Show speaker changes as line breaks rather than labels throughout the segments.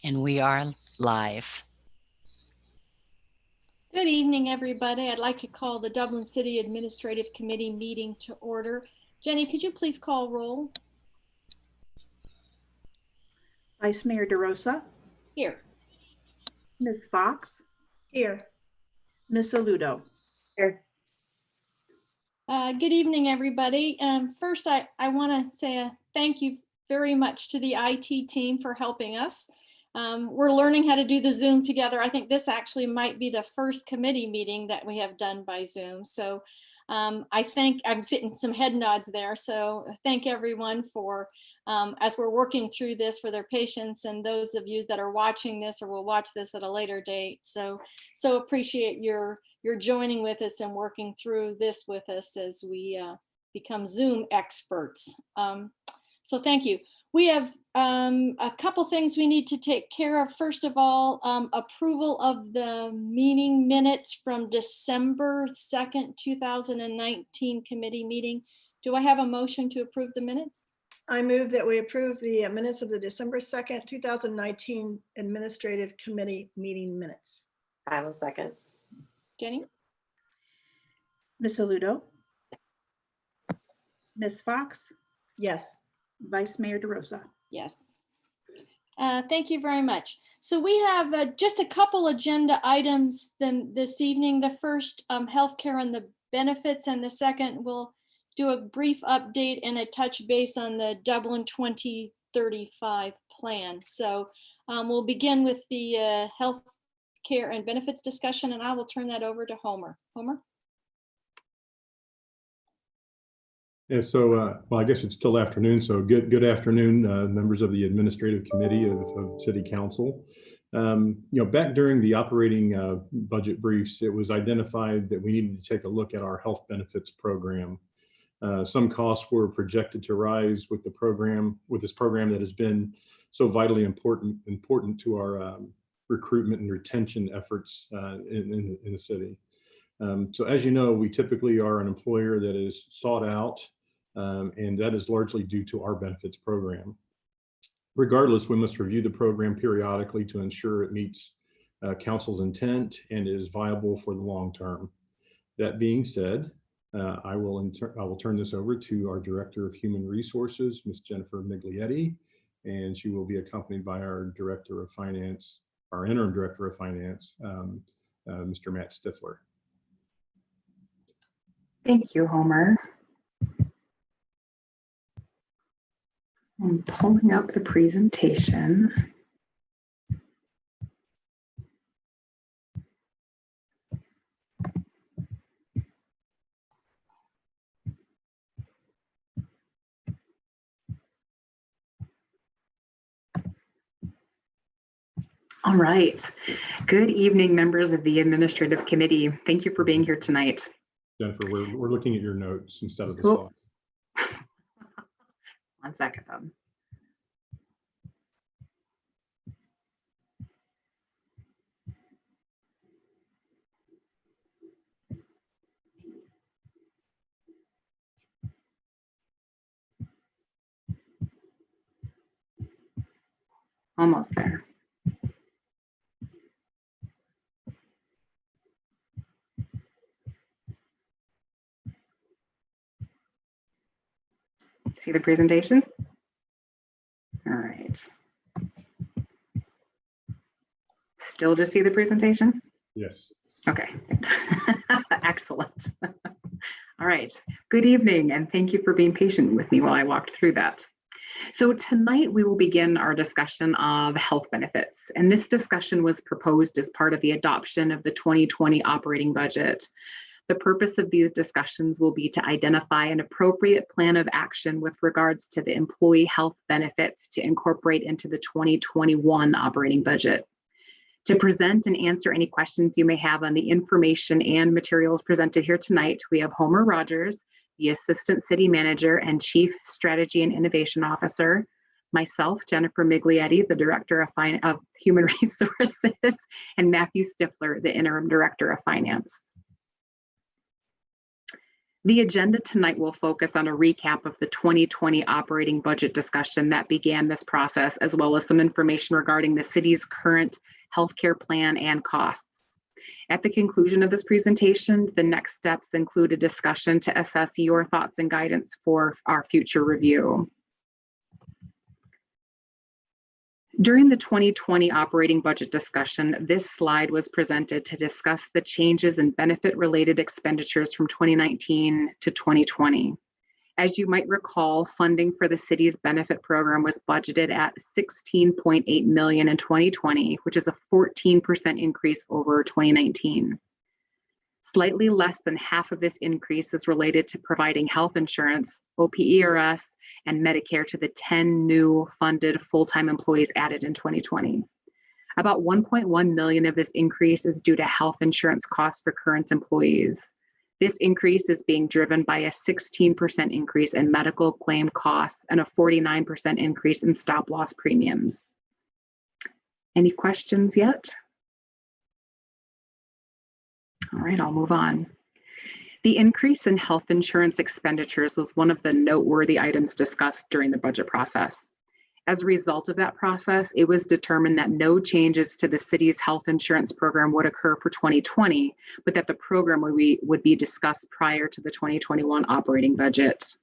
And we are live.
Good evening, everybody. I'd like to call the Dublin City Administrative Committee meeting to order. Jenny, could you please call roll?
Vice Mayor DeRosa.
Here.
Ms. Fox.
Here.
Ms. Aludo.
Here.
Good evening, everybody. First, I want to say a thank you very much to the IT team for helping us. We're learning how to do the Zoom together. I think this actually might be the first committee meeting that we have done by Zoom. So I think I'm sitting some head nods there. So thank everyone for, as we're working through this, for their patience, and those of you that are watching this or will watch this at a later date. So appreciate your joining with us and working through this with us as we become Zoom experts. So thank you. We have a couple things we need to take care of. First of all, approval of the meeting minutes from December 2nd, 2019 committee meeting. Do I have a motion to approve the minutes?
I move that we approve the minutes of the December 2nd, 2019 Administrative Committee meeting minutes.
I will second.
Jenny?
Ms. Aludo. Ms. Fox.
Yes.
Vice Mayor DeRosa.
Yes. Thank you very much. So we have just a couple agenda items this evening. The first, healthcare and the benefits, and the second, we'll do a brief update and a touch base on the Dublin 2035 plan. So we'll begin with the health care and benefits discussion, and I will turn that over to Homer. Homer?
Yeah, so, well, I guess it's still afternoon, so good afternoon, members of the Administrative Committee of City Council. You know, back during the operating budget briefs, it was identified that we needed to take a look at our health benefits program. Some costs were projected to rise with this program that has been so vitally important to our recruitment and retention efforts in the city. So as you know, we typically are an employer that is sought out, and that is largely due to our benefits program. Regardless, we must review the program periodically to ensure it meets council's intent and is viable for the long term. That being said, I will turn this over to our Director of Human Resources, Ms. Jennifer Miglietti, and she will be accompanied by our Director of Finance, our Interim Director of Finance, Mr. Matt Stifler.
Thank you, Homer. I'm pulling up the presentation. All right. Good evening, members of the Administrative Committee. Thank you for being here tonight.
Jennifer, we're looking at your notes instead of the slides.
1 second. Almost there. See the presentation? All right. Still just see the presentation?
Yes.
Okay. Excellent. All right. Good evening, and thank you for being patient with me while I walked through that. So tonight we will begin our discussion of health benefits, and this discussion was proposed as part of the adoption of the 2020 operating budget. The purpose of these discussions will be to identify an appropriate plan of action with regards to the employee health benefits to incorporate into the 2021 operating budget. To present and answer any questions you may have on the information and materials presented here tonight, we have Homer Rogers, the Assistant City Manager and Chief Strategy and Innovation Officer, myself, Jennifer Miglietti, the Director of Human Resources, and Matthew Stifler, the Interim Director of Finance. The agenda tonight will focus on a recap of the 2020 operating budget discussion that began this process, as well as some information regarding the city's current healthcare plan and costs. At the conclusion of this presentation, the next steps include a discussion to assess your thoughts and guidance for our future review. During the 2020 operating budget discussion, this slide was presented to discuss the changes in benefit-related expenditures from 2019 to 2020. As you might recall, funding for the city's benefit program was budgeted at $16.8 million in 2020, which is a 14% increase over 2019. Slightly less than half of this increase is related to providing health insurance, OPERS, and Medicare to the 10 new funded full-time employees added in 2020. About 1.1 million of this increase is due to health insurance costs for current employees. This increase is being driven by a 16% increase in medical claim costs and a 49% increase in stop-loss premiums. Any questions yet? All right, I'll move on. The increase in health insurance expenditures was one of the noteworthy items discussed during the budget process. As a result of that process, it was determined that no changes to the city's health insurance program would occur for 2020, but that the program would be discussed prior to the 2021 operating budget.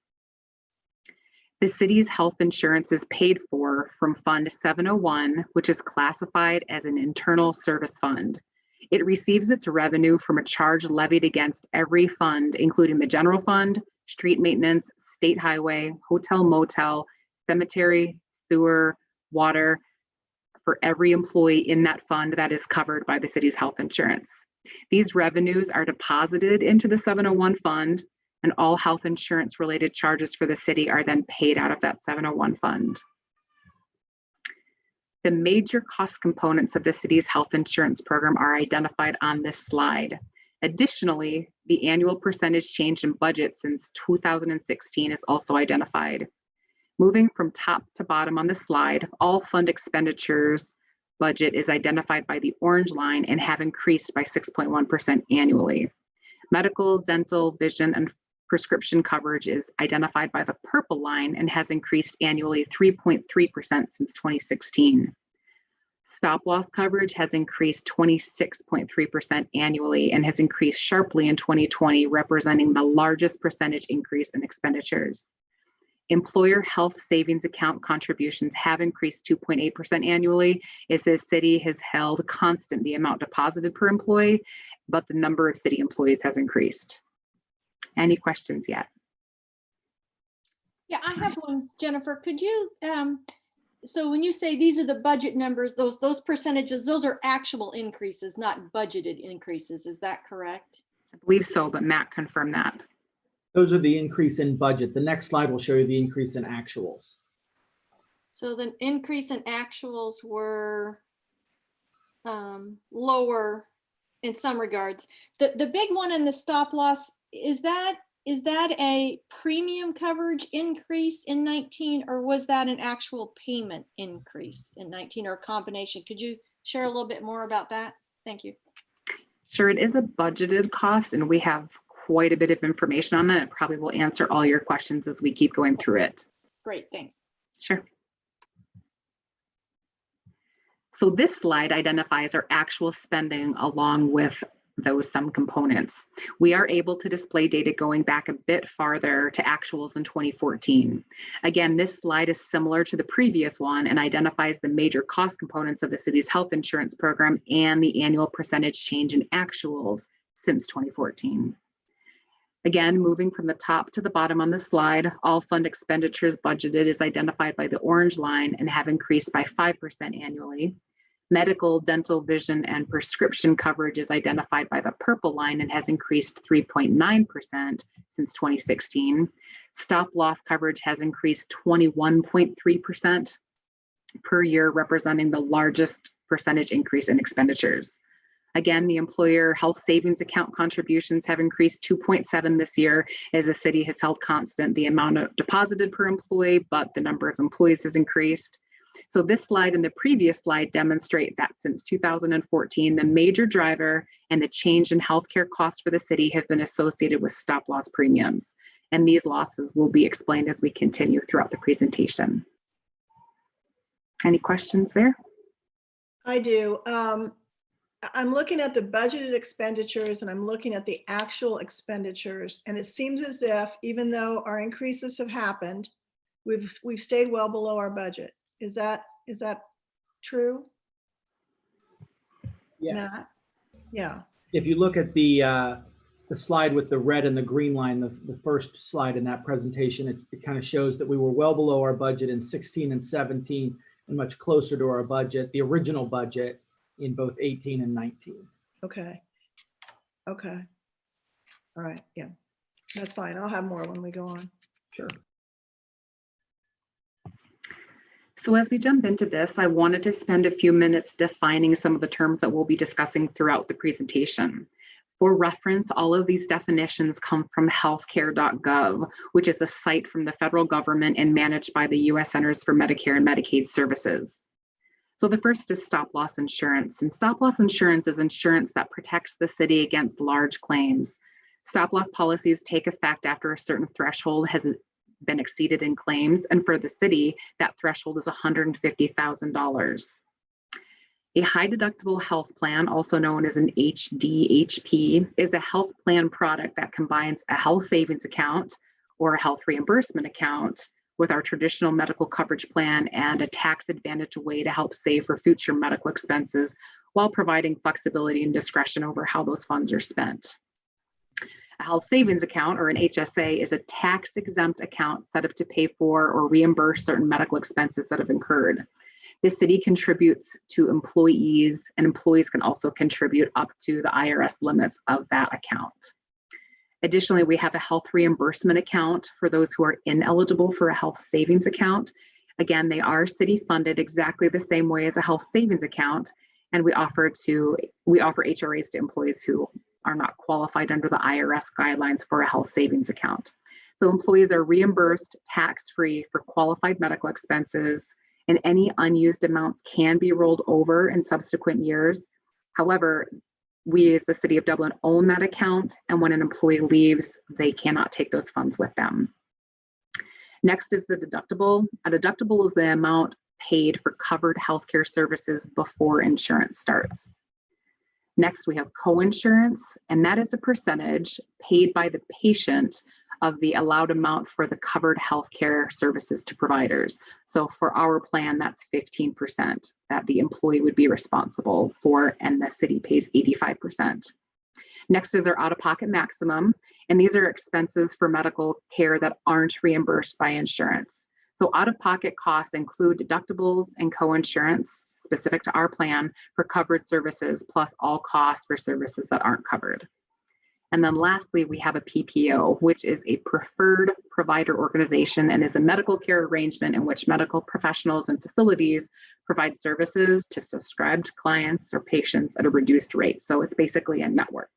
The city's health insurance is paid for from Fund 701, which is classified as an internal service fund. It receives its revenue from a charge levied against every fund, including the general fund, street maintenance, state highway, hotel, motel, cemetery, sewer, water, for every employee in that fund that is covered by the city's health insurance. These revenues are deposited into the 701 fund, and all health insurance related charges for the city are then paid out of that 701 fund. The major cost components of the city's health insurance program are identified on this slide. Additionally, the annual percentage change in budget since 2016 is also identified. Moving from top to bottom on the slide, all fund expenditures budget is identified by the orange line and have increased by 6.1% annually. Medical, dental, vision, and prescription coverage is identified by the purple line and has increased annually 3.3% since 2016. Stop loss coverage has increased 26.3% annually and has increased sharply in 2020, representing the largest percentage increase in expenditures. Employer health savings account contributions have increased 2.8% annually, as the city has held constant the amount deposited per employee, but the number of city employees has increased. Any questions yet?
Yeah, I have one, Jennifer. Could you, so when you say these are the budget numbers, those percentages, those are actual increases, not budgeted increases. Is that correct?
I believe so, but Matt confirmed that.
Those are the increase in budget. The next slide will show you the increase in actuals.
So the increase in actuals were lower in some regards. The big one in the stop loss, is that a premium coverage increase in 19, or was that an actual payment increase in 19, or a combination? Could you share a little bit more about that? Thank you.
Sure, it is a budgeted cost, and we have quite a bit of information on that. It probably will answer all your questions as we keep going through it.
Great, thanks.
Sure. So this slide identifies our actual spending along with those sum components. We are able to display data going back a bit farther to actuals in 2014. Again, this slide is similar to the previous one and identifies the major cost components of the city's health insurance program and the annual percentage change in actuals since 2014. Again, moving from the top to the bottom on the slide, all fund expenditures budgeted is identified by the orange line and have increased by 5% annually. Medical, dental, vision, and prescription coverage is identified by the purple line and has increased 3.9% since 2016. Stop loss coverage has increased 21.3% per year, representing the largest percentage increase in expenditures. Again, the employer health savings account contributions have increased 2.7 this year, as the city has held constant the amount of deposited per employee, but the number of employees has increased. So this slide and the previous slide demonstrate that since 2014, the major driver and the change in healthcare costs for the city have been associated with stop-loss premiums. And these losses will be explained as we continue throughout the presentation. Any questions there?
I do. I'm looking at the budgeted expenditures and I'm looking at the actual expenditures. And it seems as if, even though our increases have happened, we've stayed well below our budget. Is that true?
Yes.
Matt? Yeah.
If you look at the slide with the red and the green line, the first slide in that presentation, it kind of shows that we were well below our budget in 16 and 17 and much closer to our budget, the original budget, in both 18 and 19.
Okay. Okay. All right. Yeah, that's fine. I'll have more when we go on.
Sure.
So as we jump into this, I wanted to spend a few minutes defining some of the terms that we'll be discussing throughout the presentation. For reference, all of these definitions come from healthcare.gov, which is a site from the federal government and managed by the U.S. Centers for Medicare and Medicaid Services. So the first is stop-loss insurance. And stop-loss insurance is insurance that protects the city against large claims. Stop-loss policies take effect after a certain threshold has been exceeded in claims. And for the city, that threshold is $150,000. A high deductible health plan, also known as an HDHP, is a health plan product that combines a health savings account or a health reimbursement account with our traditional medical coverage plan and a tax advantage way to help save for future medical expenses while providing flexibility and discretion over how those funds are spent. A health savings account, or an HSA, is a tax-exempt account set up to pay for or reimburse certain medical expenses that have incurred. The city contributes to employees, and employees can also contribute up to the IRS limits of that account. Additionally, we have a health reimbursement account for those who are ineligible for a health savings account. Again, they are city funded exactly the same way as a health savings account, and we offer HRAs to employees who are not qualified under the IRS guidelines for a health savings account. So employees are reimbursed tax-free for qualified medical expenses, and any unused amounts can be rolled over in subsequent years. However, we as the City of Dublin own that account, and when an employee leaves, they cannot take those funds with them. Next is the deductible. A deductible is the amount paid for covered healthcare services before insurance starts. Next, we have coinsurance, and that is a percentage paid by the patient of the allowed amount for the covered healthcare services to providers. So for our plan, that's 15% that the employee would be responsible for, and the city pays 85%. Next is our out-of-pocket maximum, and these are expenses for medical care that aren't reimbursed by insurance. So out-of-pocket costs include deductibles and coinsurance specific to our plan for covered services, plus all costs for services that aren't covered. And then lastly, we have a PPO, which is a preferred provider organization and is a medical care arrangement in which medical professionals and facilities provide services to subscribed clients or patients at a reduced rate. So it's basically a network.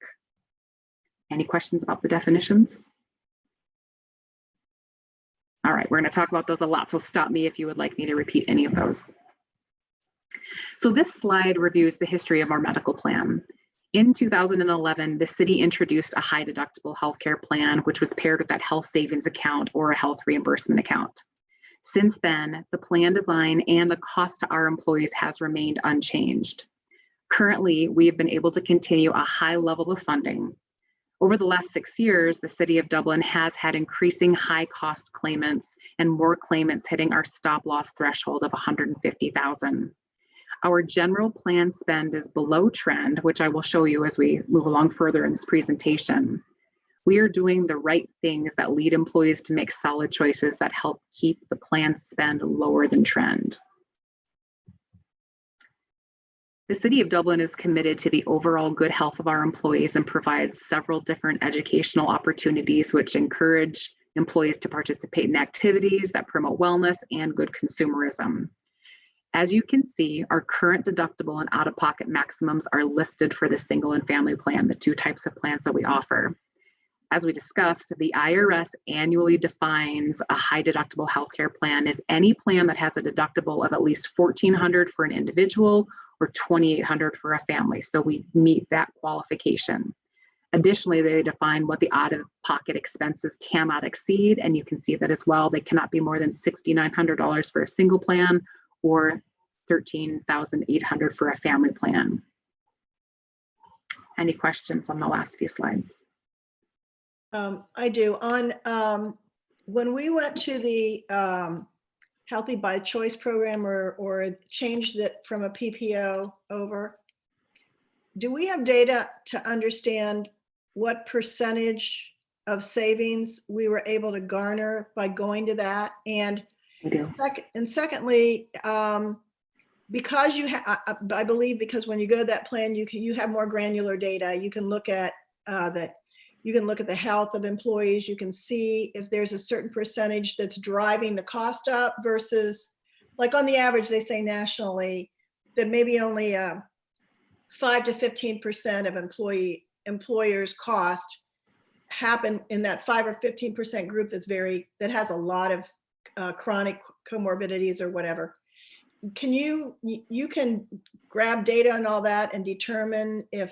Any questions about the definitions? All right, we're going to talk about those a lot, so stop me if you would like me to repeat any of those. So this slide reviews the history of our medical plan. In 2011, the city introduced a high deductible healthcare plan, which was paired with that health savings account or a health reimbursement account. Since then, the plan design and the cost to our employees has remained unchanged. Currently, we have been able to continue a high level of funding. Over the last 6 years, the City of Dublin has had increasing high cost claimants and more claimants hitting our stop loss threshold of $150,000. Our general plan spend is below trend, which I will show you as we move along further in this presentation. We are doing the right things that lead employees to make solid choices that help keep the plan spend lower than trend. The City of Dublin is committed to the overall good health of our employees and provides several different educational opportunities which encourage employees to participate in activities that promote wellness and good consumerism. As you can see, our current deductible and out-of-pocket maximums are listed for the single and family plan, the two types of plans that we offer. as we discussed, the IRS annually defines a high deductible healthcare plan as any plan that has a deductible of at least $1,400 for an individual or $2,800 for a family. So we meet that qualification. Additionally, they define what the out-of-pocket expenses cannot exceed, and you can see that as well. They cannot be more than $6,900 for a single plan or $13,800 for a family plan. Any questions on the last few slides?
I do. When we went to the Healthy by Choice program or changed it from a PPO over, do we have data to understand what percentage of savings we were able to garner by going to that? And
We do.
secondly, because I believe because when you go to that plan, you have more granular data. You can look at the health of employees. You can see if there's a certain percentage that's driving the cost up versus, like on the average, they say nationally that maybe only 5 to 15% of employers' cost happen in that 5 or 15% group that has a lot of chronic comorbidities or whatever. You can grab data and all that and determine if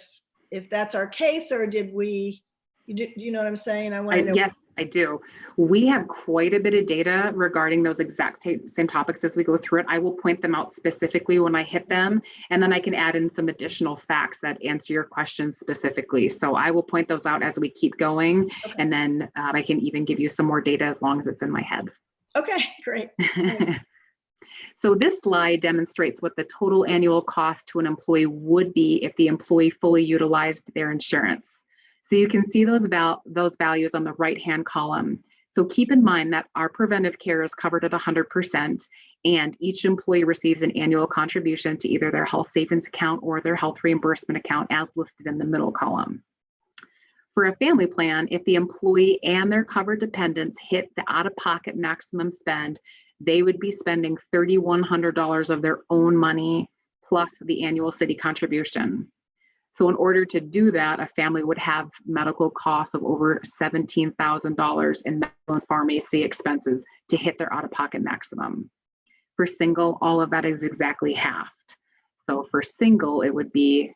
that's our case, or did we? You know what I'm saying? I want to know.
Yes, I do. We have quite a bit of data regarding those exact same topics as we go through it. I will point them out specifically when I hit them, and then I can add in some additional facts that answer your questions specifically. So I will point those out as we keep going,
Okay.
and then I can even give you some more data as long as it's in my head.
Okay, great.
So this slide demonstrates what the total annual cost to an employee would be if the employee fully utilized their insurance. So you can see those values on the right-hand column. So keep in mind that our preventive care is covered at 100%, and each employee receives an annual contribution to either their health savings account or their health reimbursement account as listed in the middle column. For a family plan, if the employee and their covered dependents hit the out-of-pocket maximum spend, they would be spending $3,100 of their own money plus the annual city contribution. So in order to do that, a family would have medical costs of over $17,000 in medical and pharmacy expenses to hit their out-of-pocket maximum. For single, all of that is exactly halved. So for single, it would be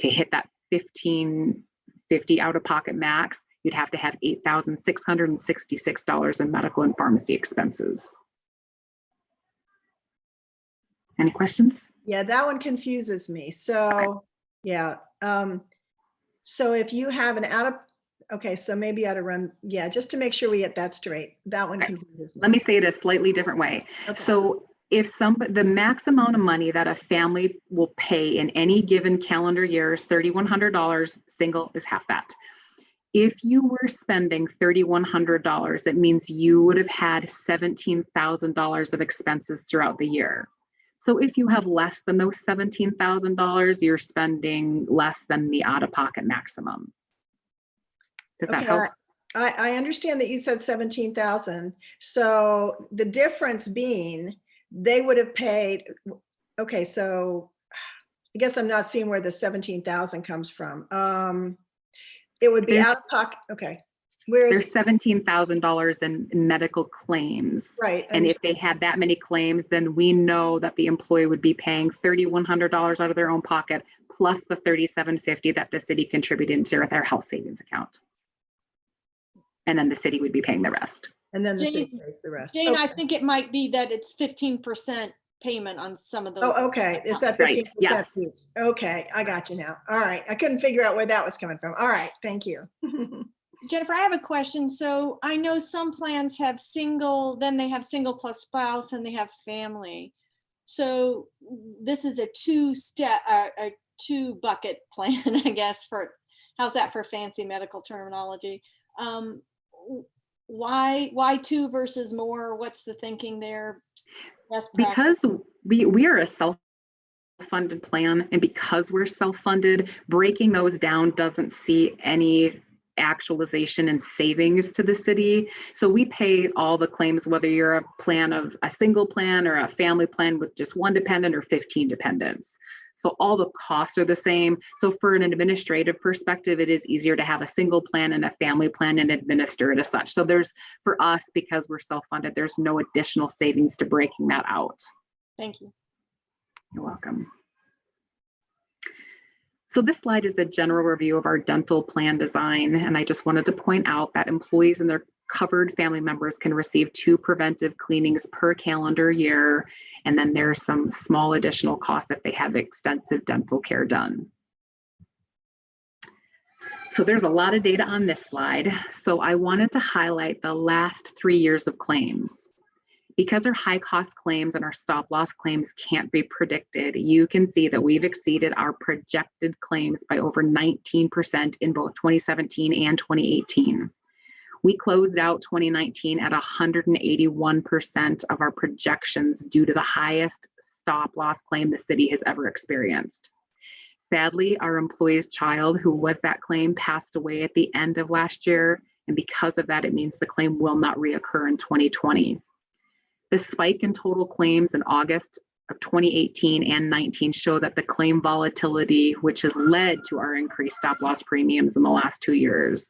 to hit that $1,550 out-of-pocket max, you'd have to have $8,666 in medical and pharmacy expenses. Any questions?
Yeah, that one confuses me. So, yeah. So if you have an okay, so maybe I ought to run, yeah, just to make sure we get that straight. That one
Okay.
confuses me.
Let me say it a slightly different way.
Okay.
So if the max amount of money that a family will pay in any given calendar year is $3,100, single is half that. If you were spending $3,100, it means you would have had $17,000 of expenses throughout the year. So if you have less than those $17,000, you're spending less than the out-of-pocket maximum. Does that help?
I understand that you said 17,000. So the difference being they would have paid, okay, so I guess I'm not seeing where the 17,000 comes from. It would be out of pocket, okay.
There's $17,000 in medical claims.
Right.
And if they had that many claims, then we know that the employee would be paying $3,100 out of their own pocket, plus the $3,750 that the city contributed into their health savings account. And then the city would be paying the rest.
And then the
Jane-
city pays the rest.
Jane,
Okay.
I think it might be that it's 15% payment on some of those.
Oh, okay. Is that
Right,
15%
yes.
piece? Okay, I got you now. All right. I couldn't figure out where that was coming from. All right, thank you.
Jennifer, I have a question. So I know some plans have single, then they have single plus spouse, and they have family. So this is a two bucket plan, I guess, how's that for fancy medical terminology? Why two versus more? What's the thinking there? Best practice.
Because we are a self-funded plan, and because we're self-funded, breaking those down doesn't see any actualization and savings to the city. So we pay all the claims, whether you're a plan of a single plan or a family plan with just one dependent or 15 dependents. So all the costs are the same. So for an administrative perspective, it is easier to have a single plan and a family plan and administer it as such. So there's, for us, because we're self-funded, there's no additional savings to breaking that out.
Thank you.
You're welcome. So this slide is a general review of our dental plan design. And I just wanted to point out that employees and their covered family members can receive 2 preventive cleanings per calendar year. And then there's some small additional costs if they have extensive dental care done. So there's a lot of data on this slide. So I wanted to highlight the last 3 years of claims. Because our high cost claims and our stop loss claims can't be predicted, you can see that we've exceeded our projected claims by over 19% in both 2017 and 2018. We closed out 2019 at 181% of our projections due to the highest stop loss claim the city has ever experienced. Sadly, our employee's child, who was that claim, passed away at the end of last year. And because of that, it means the claim will not reoccur in 2020. The spike in total claims in August of 2018 and 19 show that the claim volatility, which has led to our increased stop loss premiums in the last 2 years.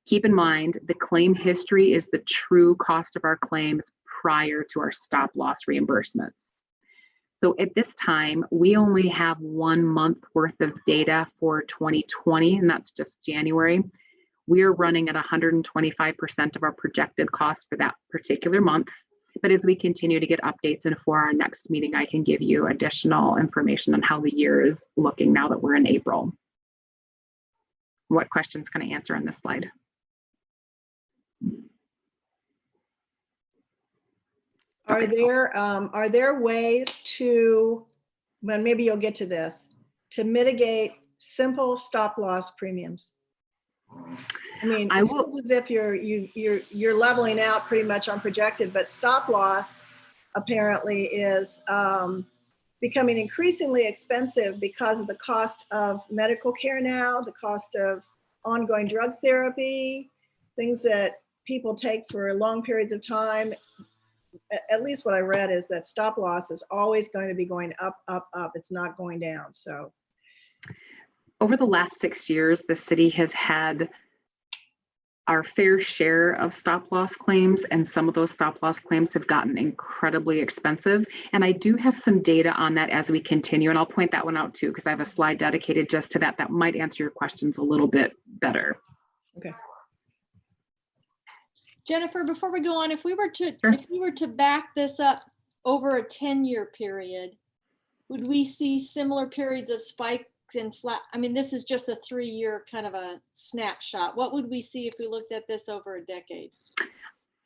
Keep in mind, the claim history is the true cost of our claims prior to our stop loss reimbursements. So at this time, we only have 1 month worth of data for 2020, and that's just January. We are running at 125% of our projected cost for that particular month. But as we continue to get updates, and for our next meeting, I can give you additional information on how the year is looking now that we're in April. What questions can I answer on this slide?
Are there ways to, well, maybe you'll get to this, to mitigate simple stop loss premiums? I mean, it seems as if you're leveling out pretty much on projected, but stop loss apparently is becoming increasingly expensive because of the cost of medical care now, the cost of ongoing drug therapy, things that people take for long periods of time. At least what I read is that stop loss is always going to be going up, up, up. It's not going down. So
over the last 6 years, the city has had our fair share of stop loss claims, and some of those stop loss claims have gotten incredibly expensive. And I do have some data on that as we continue, and I'll point that one out too, because I have a slide dedicated just to that. That might answer your questions a little bit better.
Okay.
Jennifer, before we go on, if we were to back this up over a 10-year period, would we see similar periods of spikes and flat? I mean, this is just a 3-year kind of a snapshot. What would we see if we looked at this over a decade?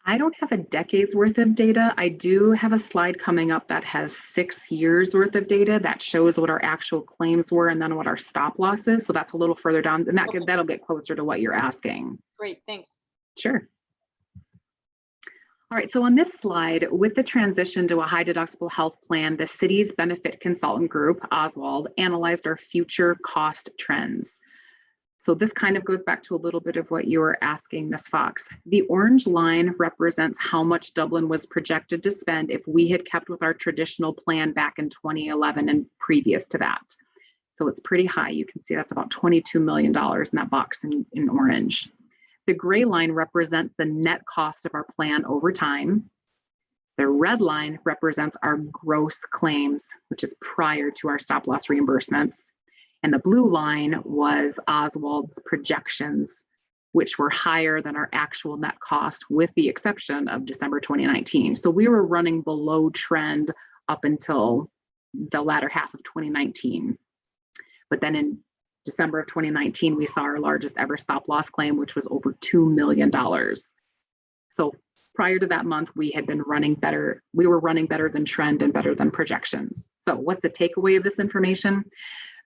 I don't have a decade's worth of data. I do have a slide coming up that has 6 years worth of data that shows what our actual claims were and then what our stop loss is. So that's a little further down, and that'll get closer to what you're asking.
Great, thanks.
Sure. All right, so on this slide, with the transition to a high deductible health plan, the city's benefit consultant group, Oswald, analyzed our future cost trends. So this kind of goes back to a little bit of what you were asking, Ms. Fox. The orange line represents how much Dublin was projected to spend if we had kept with our traditional plan back in 2011 and previous to that. So it's pretty high. You can see that's about $22 million in that box in orange. The gray line represents the net cost of our plan over time. The red line represents our gross claims, which is prior to our stop loss reimbursements. And the blue line was Oswald's projections, which were higher than our actual net cost, with the exception of December 2019. So we were running below trend up until the latter half of 2019. But then in December of 2019, we saw our largest ever stop loss claim, which was over $2 million. So prior to that month, we had been running better. We were running better than trend and better than projections. So what's the takeaway of this information?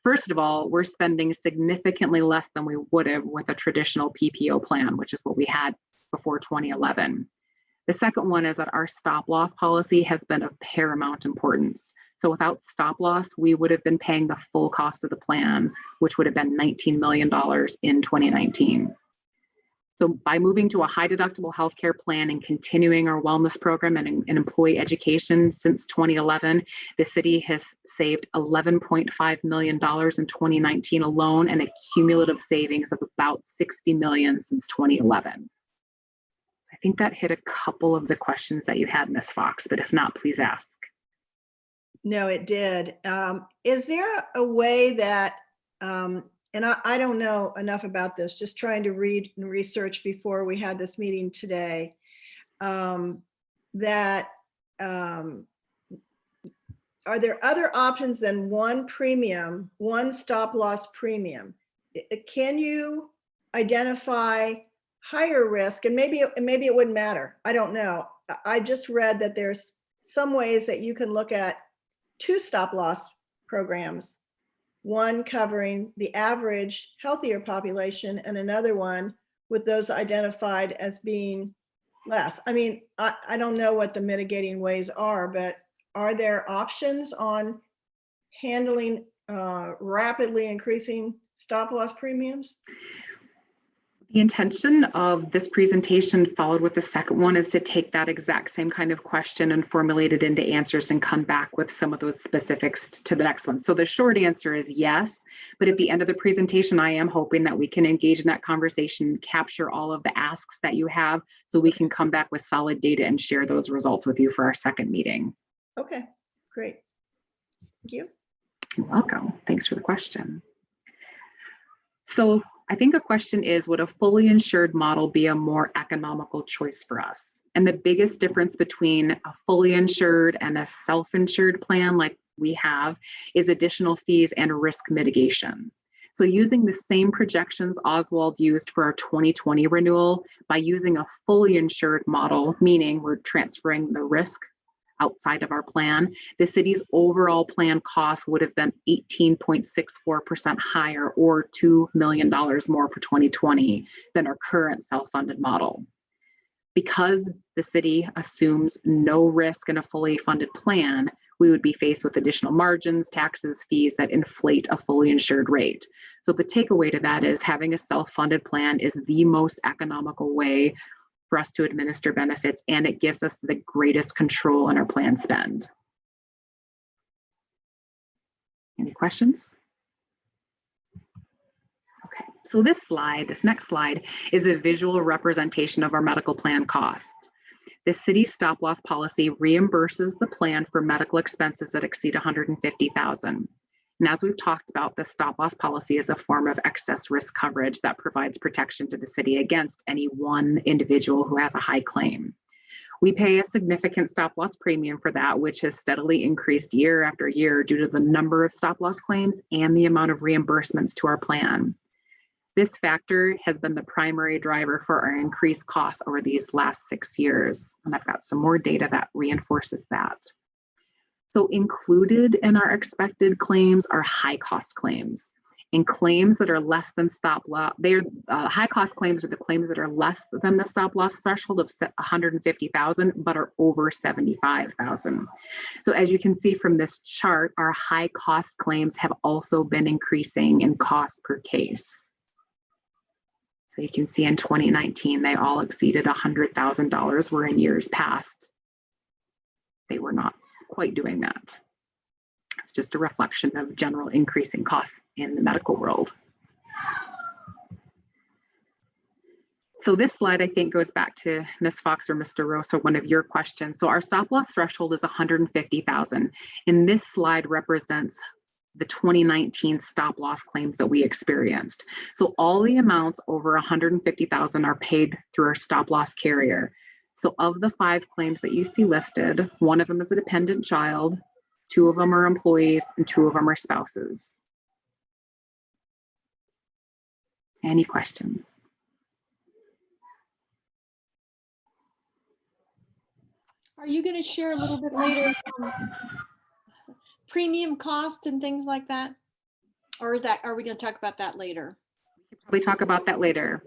First of all, we're spending significantly less than we would have with a traditional PPO plan, which is what we had before 2011. The second one is that our stop loss policy has been of paramount importance. So without stop loss, we would have been paying the full cost of the plan, which would have been $19 million in 2019. So by moving to a high deductible healthcare plan and continuing our wellness program and employee education since 2011, the city has saved $11.5 million in 2019 alone, and a cumulative savings of about $60 million since 2011. I think that hit a couple of the questions that you had, Ms. Fox, but if not, please ask.
No, it did. Is there a way that, and I don't know enough about this, just trying to read and research before we had this meeting today, that are there other options than one premium, one stop loss premium? Can you identify higher risk? And maybe it wouldn't matter. I don't know. I just read that there's some ways that you can look at 2 stop loss programs, one covering the average healthier population and another one with those identified as being less. I mean, I don't know what the mitigating ways are, but are there options on handling rapidly increasing stop loss premiums?
The intention of this presentation, followed with the second one, is to take that exact same kind of question and formulate it into answers and come back with some of those specifics to the next one. So the short answer is yes, but at the end of the presentation, I am hoping that we can engage in that conversation, capture all of the asks that you have, so we can come back with solid data and share those results with you for our second meeting.
Okay, great. Thank you.
You're welcome. Thanks for the question. So I think a question is, would a fully insured model be a more economical choice for us? And the biggest difference between a fully insured and a self-insured plan like we have is additional fees and risk mitigation. So using the same projections Oswald used for our 2020 renewal, by using a fully insured model, meaning we're transferring the risk outside of our plan, the city's overall plan cost would have been 18.64% higher, or $2 million more for 2020 than our current self-funded model. Because the city assumes no risk in a fully funded plan, we would be faced with additional margins, taxes, fees that inflate a fully insured rate. So the takeaway to that is having a self-funded plan is the most economical way for us to administer benefits, and it gives us the greatest control on our plan spend. Any questions? Okay, so this next slide is a visual representation of our medical plan cost. The city's stop loss policy reimburses the plan for medical expenses that exceed $150,000. And as we've talked about, the stop loss policy is a form of excess risk coverage that provides protection to the city against any one individual who has a high claim. We pay a significant stop loss premium for that, which has steadily increased year after year due to the number of stop loss claims and the amount of reimbursements to our plan. This factor has been the primary driver for our increased costs over these last 6 years. And I've got some more data that reinforces that. So included in our expected claims are high cost claims, and claims that are less than stop loss. High cost claims are the claims that are less than the stop loss threshold of 150,000, but are over 75,000. So as you can see from this chart, our high cost claims have also been increasing in cost per case. So you can see in 2019, they all exceeded $100,000, where in years past, they were not quite doing that. It's just a reflection of general increasing costs in the medical world. So this slide, I think, goes back to Ms. Fox or Mr. Rosa, one of your questions. So our stop loss threshold is 150,000. And this slide represents the 2019 stop loss claims that we experienced. So all the amounts over 150,000 are paid through our stop loss carrier. So of the 5 claims that you see listed, 1 of them is a dependent child, 2 of them are employees, and 2 of them are spouses. Any questions?
Are you going to share a little bit later premium cost and things like that? Or are we going to talk about that later?
We can probably talk about that later.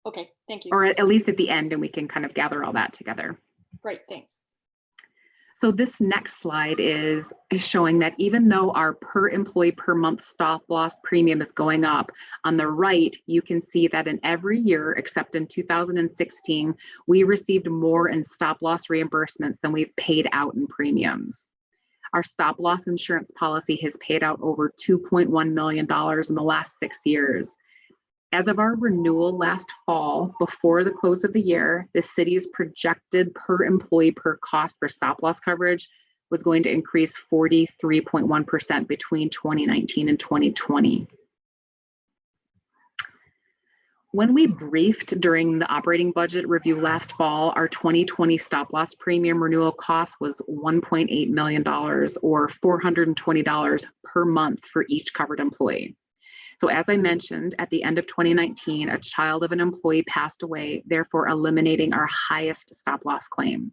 Okay, thank you.
Or at least at the end, and we can kind of gather all that together.
Great, thanks.
So this next slide is showing that even though our per employee per month stop loss premium is going up, on the right, you can see that in every year, except in 2016, we received more in stop loss reimbursements than we've paid out in premiums. Our stop loss insurance policy has paid out over $2.1 million in the last 6 years. As of our renewal last fall, before the close of the year, the city's projected per employee per cost for stop loss coverage was going to increase 43.1% between 2019 and 2020. When we briefed during the operating budget review last fall, our 2020 stop loss premium renewal cost was $1.8 million or $420 per month for each covered employee. So as I mentioned, at the end of 2019, a child of an employee passed away, therefore eliminating our highest stop loss claim.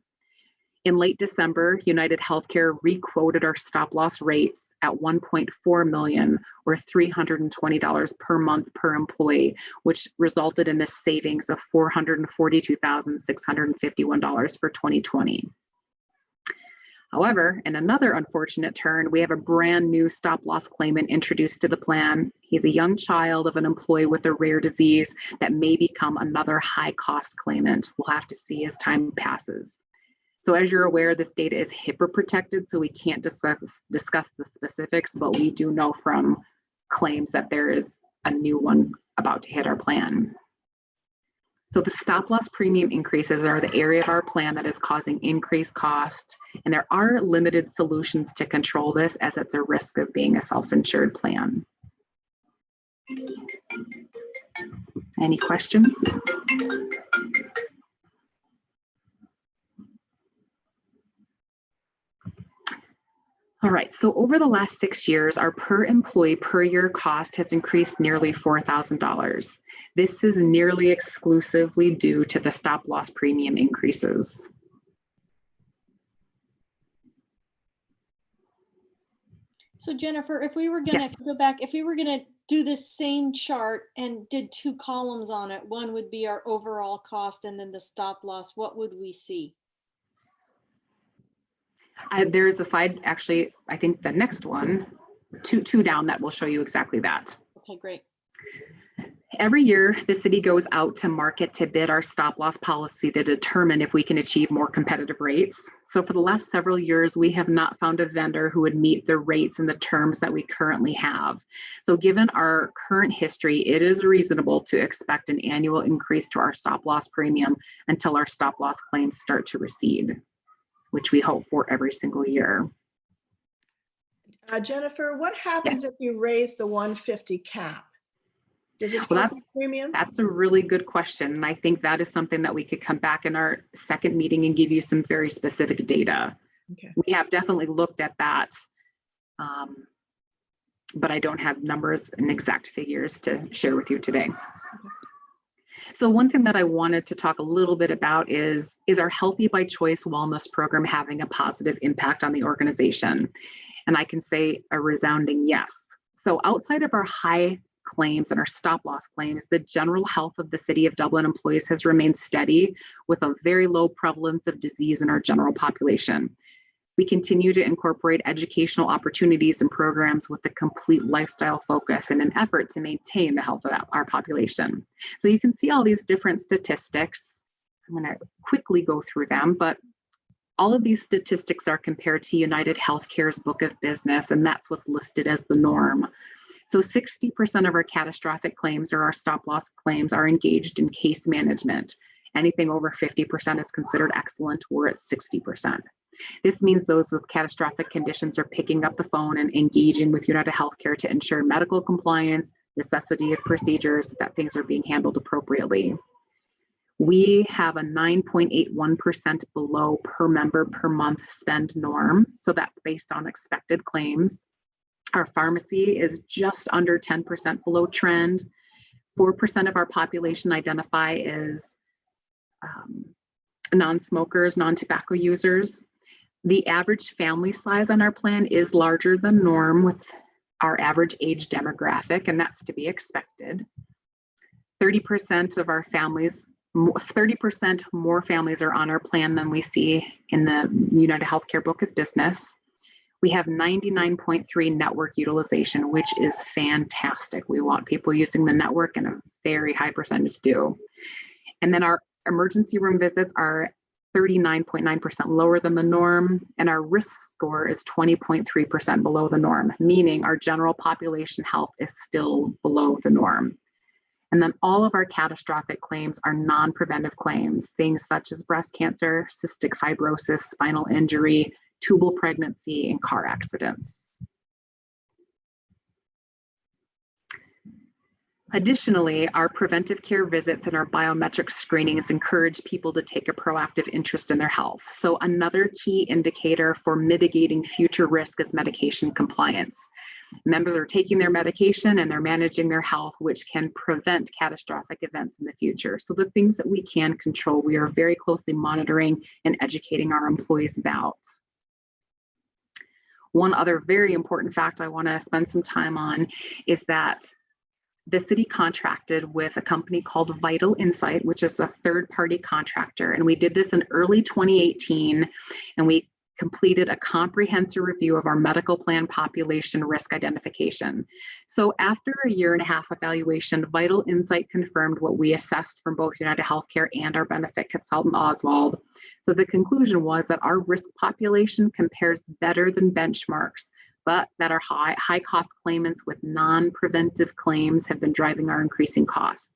In late December, United Healthcare requoted our stop loss rates at $1.4 million or $320 per month per employee, which resulted in a savings of $442,651 for 2020. However, in another unfortunate turn, we have a brand new stop loss claimant introduced to the plan. He's a young child of an employee with a rare disease that may become another high cost claimant. We'll have to see as time passes. So as you're aware, this data is HIPAA protected, so we can't discuss the specifics, but we do know from claims that there is a new one about to hit our plan. So the stop loss premium increases are the area of our plan that is causing increased cost, and there are limited solutions to control this as it's a risk of being a self-insured plan. Any questions? All right, so over the last 6 years, our per employee per year cost has increased nearly $4,000. This is nearly exclusively due to the stop loss premium increases.
So Jennifer, if we were gonna go back, if we were gonna do this same chart and did 2 columns on it, one would be our overall cost and then the stop loss, what would we see?
There is a slide, actually, I think the next one, two down, that will show you exactly that.
Okay, great.
Every year, the city goes out to market to bid our stop loss policy to determine if we can achieve more competitive rates. So for the last several years, we have not found a vendor who would meet the rates and the terms that we currently have. So given our current history, it is reasonable to expect an annual increase to our stop loss premium until our stop loss claims start to recede, which we hope for every single year.
Jennifer, what happens if you raise the 150 cap? Does it
Well,
go up premium?
That's a really good question. And I think that is something that we could come back in our second meeting and give you some very specific data.
Okay.
We have definitely looked at that, but I don't have numbers and exact figures to share with you today. So one thing that I wanted to talk a little bit about is our Healthy by Choice wellness program having a positive impact on the organization? And I can say a resounding yes. So outside of our high claims and our stop loss claims, the general health of the City of Dublin employees has remained steady with a very low prevalence of disease in our general population. We continue to incorporate educational opportunities and programs with a complete lifestyle focus in an effort to maintain the health of our population. So you can see all these different statistics. I'm going to quickly go through them, but all of these statistics are compared to United Healthcare's book of business, and that's what's listed as the norm. So 60% of our catastrophic claims or our stop loss claims are engaged in case management. Anything over 50% is considered excellent. We're at 60%. This means those with catastrophic conditions are picking up the phone and engaging with United Healthcare to ensure medical compliance, necessity of procedures, that things are being handled appropriately. We have a 9.81% below per member per month spend norm. So that's based on expected claims. Our pharmacy is just under 10% below trend. 4% of our population identify as non-smokers, non-tobacco users. The average family size on our plan is larger than norm with our average age demographic, and that's to be expected. 30% of our families 30% more families are on our plan than we see in the United Healthcare book of business. We have 99.3 network utilization, which is fantastic. We want people using the network, and a very high percentage do. And then our emergency room visits are 39.9% lower than the norm, and our risk score is 20.3% below the norm, meaning our general population health is still below the norm. And then all of our catastrophic claims are non-preventive claims, things such as breast cancer, cystic fibrosis, spinal injury, tubal pregnancy, and car accidents. Additionally, our preventive care visits and our biometric screenings encourage people to take a proactive interest in their health. So another key indicator for mitigating future risk is medication compliance. Members are taking their medication and they're managing their health, which can prevent catastrophic events in the future. So the things that we can control, we are very closely monitoring and educating our employees about. One other very important fact I want to spend some time on is that the city contracted with a company called Vital Insight, which is a third-party contractor. And we did this in early 2018, and we completed a comprehensive review of our medical plan population risk identification. So after a 1.5-year evaluation, Vital Insight confirmed what we assessed from both United Healthcare and our benefit consultant, Oswald. So the conclusion was that our risk population compares better than benchmarks, but that our high cost claimants with non-preventive claims have been driving our increasing costs.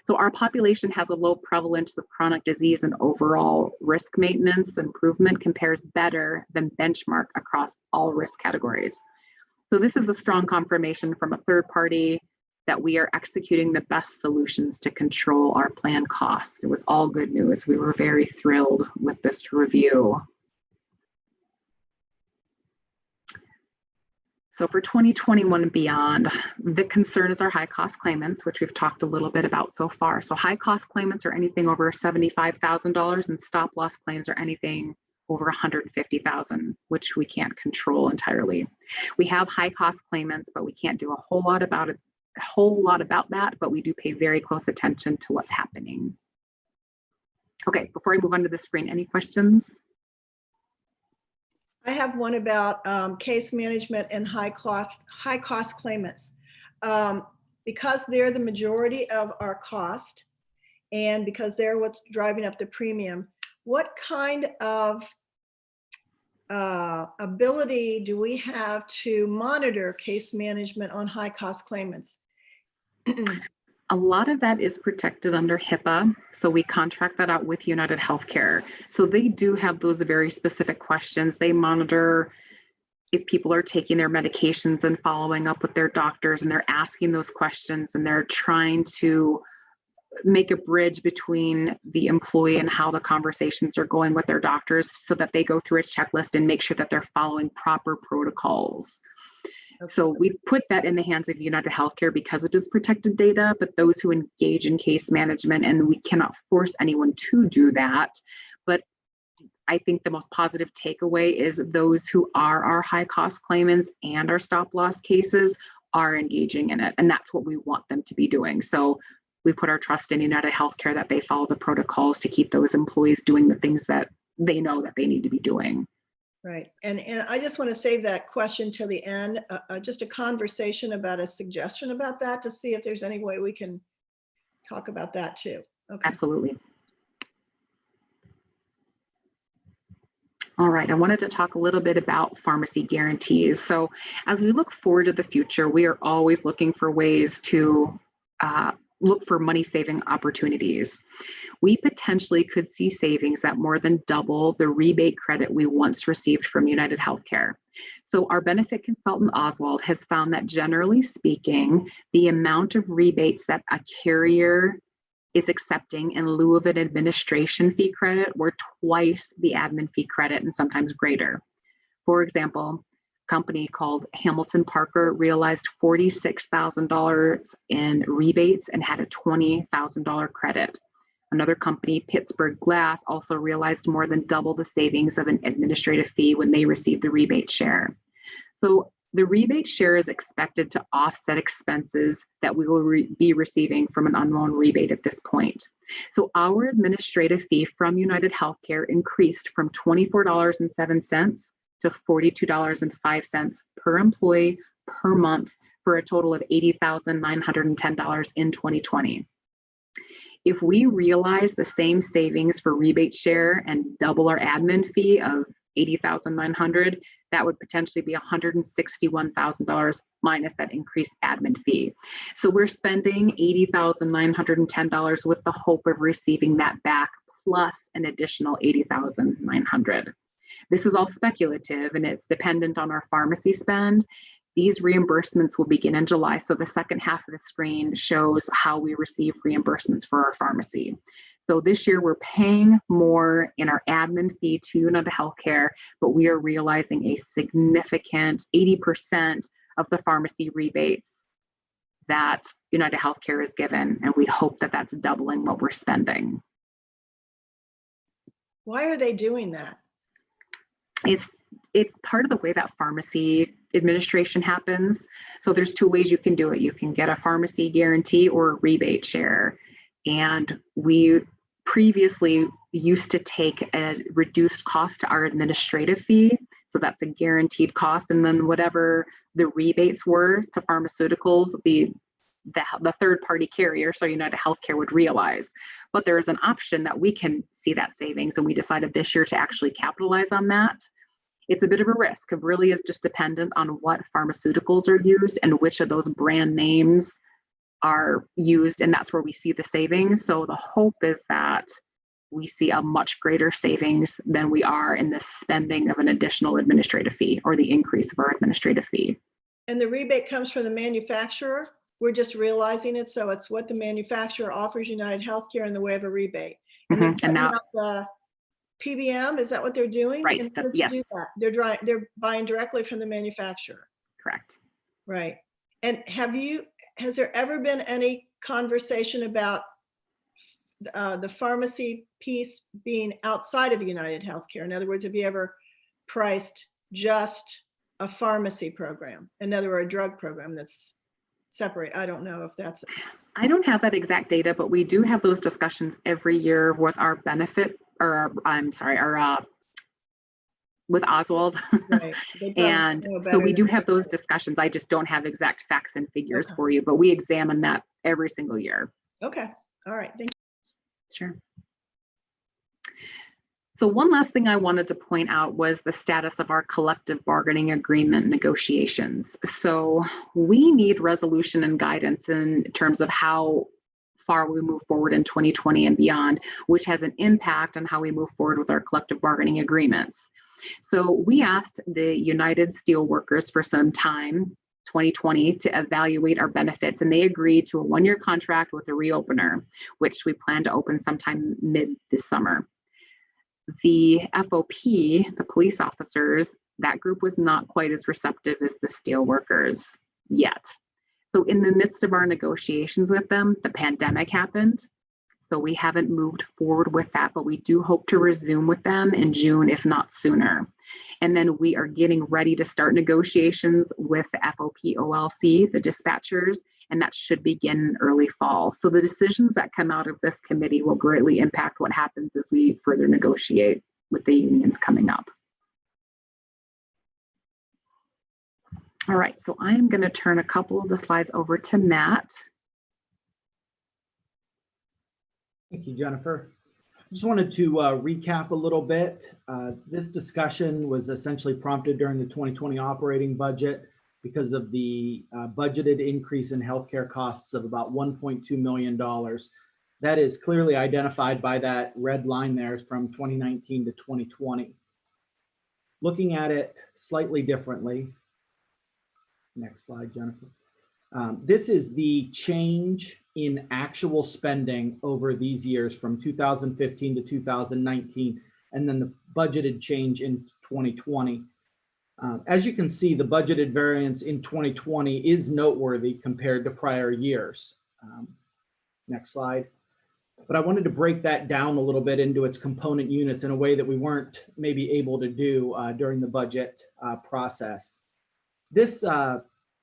So our population has a low prevalence of chronic disease, and overall risk maintenance improvement compares better than benchmark across all risk categories. So this is a strong confirmation from a third party that we are executing the best solutions to control our plan costs. It was all good news. We were very thrilled with this review. So for 2021 and beyond, the concern is our high cost claimants, which we've talked a little bit about so far. So high cost claimants are anything over $75,000, and stop loss claims are anything over $150,000, which we can't control entirely. We have high cost claimants, but we can't do a whole lot about that, but we do pay very close attention to what's happening. Okay, before I move on to the screen, any questions?
I have one about case management and high cost claimants. Because they're the majority of our cost, and because they're what's driving up the premium, what kind of ability do we have to monitor case management on high cost claimants?
A lot of that is protected under HIPAA. So we contract that out with United Healthcare. So they do have those very specific questions. They monitor if people are taking their medications and following up with their doctors, and they're asking those questions, and they're trying to make a bridge between the employee and how the conversations are going with their doctors, so that they go through a checklist and make sure that they're following proper protocols. Okay. So we put that in the hands of United Healthcare because it is protected data, but those who engage in case management, and we cannot force anyone to do that, but I think the most positive takeaway is those who are our high cost claimants and our stop loss cases are engaging in it. And that's what we want them to be doing. So we put our trust in United Healthcare that they follow the protocols to keep those employees doing the things that they know that they need to be doing.
Right. And I just want to save that question till the end, just a conversation about a suggestion about that, to see if there's any way we can talk about that too. Okay.
Absolutely. All right, I wanted to talk a little bit about pharmacy guarantees. So as we look forward to the future, we are always looking for ways to look for money saving opportunities. We potentially could see savings that more than double the rebate credit we once received from United Healthcare. So our benefit consultant, Oswald, has found that generally speaking, the amount of rebates that a carrier is accepting in lieu of an administration fee credit were twice the admin fee credit, and sometimes greater. For example, a company called Hamilton Parker realized $46,000 in rebates and had a $20,000 credit. Another company, Pittsburgh Glass, also realized more than double the savings of an administrative fee when they received the rebate share. So The rebate share is expected to offset expenses that we will be receiving from an unknown rebate at this point. So our administrative fee from United Healthcare increased from $24.07 to $42.05 per employee per month, for a total of $80,910 in 2020. If we realize the same savings for rebate share and double our admin fee of $80,900, that would potentially be $161,000 minus that increased admin fee. So we're spending $80,910 with the hope of receiving that back plus an additional $80,900. This is all speculative and it's dependent on our pharmacy spend. These reimbursements will begin in July. So the second half of the screen shows how we receive reimbursements for our pharmacy. So this year we're paying more in our admin fee to United Healthcare, but we are realizing a significant 80% of the pharmacy rebates that United Healthcare is given. And we hope that that's doubling what we're spending.
Why are they doing that?
It's part of the way that pharmacy administration happens. So there's two ways you can do it. You can get a pharmacy guarantee or a rebate share. And we previously used to take a reduced cost to our administrative fee. So that's a guaranteed cost. And then whatever the rebates were to pharmaceuticals, the third party carrier, so United Healthcare, would realize. But there is an option that we can see that savings. And we decided this year to actually capitalize on that. It's a bit of a risk. It really is just dependent on what pharmaceuticals are used and which of those brand names are used. And that's where we see the savings. So the hope is that we see a much greater savings than we are in the spending of an additional administrative fee or the increase of our administrative fee.
And the rebate comes from the manufacturer. We're just realizing it. So it's what the manufacturer offers United Healthcare in the way of a rebate. And,
And now
the PBM, is that what they're doing?
Right,
In order to
yes.
do that, they're buying directly from the manufacturer.
correct.
Right. And has there ever been any conversation about the pharmacy piece being outside of United Healthcare? In other words, have you ever priced just a pharmacy program? In other words, a drug program that's separate? I don't know if that's.
I don't have that exact data, but we do have those discussions every year with our benefit, or with Oswald.
Right.
And so we do have those discussions. I just don't have exact facts and figures for you, but we examine that every single year.
Okay. All right. Thank you.
Sure. So one last thing I wanted to point out was the status of our collective bargaining agreement negotiations. So we need resolution and guidance in terms of how far we move forward in 2020 and beyond, which has an impact on how we move forward with our collective bargaining agreements. So we asked the United Steelworkers for some time, 2020, to evaluate our benefits, and they agreed to a one-year contract with a reopener, which we plan to open sometime mid this summer. The FOP, the police officers, that group was not quite as receptive as the steelworkers yet. So in the midst of our negotiations with them, the pandemic happened. So we haven't moved forward with that, but we do hope to resume with them in June, if not sooner. And then we are getting ready to start negotiations with the FOP OLC, the dispatchers, and that should begin early fall. So the decisions that come out of this committee will greatly impact what happens as we further negotiate with the unions coming up. All right, so I'm going to turn a couple of the slides over to Matt.
Thank you, Jennifer. Just wanted to recap a little bit. This discussion was essentially prompted during the 2020 operating budget because of the budgeted increase in healthcare costs of about $1.2 million. That is clearly identified by that red line there from 2019 to 2020. Looking at it slightly differently. Next slide, Jennifer. This is the change in actual spending over these years from 2015 to 2019, and then the budgeted change in 2020. As you can see, the budgeted variance in 2020 is noteworthy compared to prior years. Next slide. But I wanted to break that down a little bit into its component units in a way that we weren't maybe able to do during the budget process. This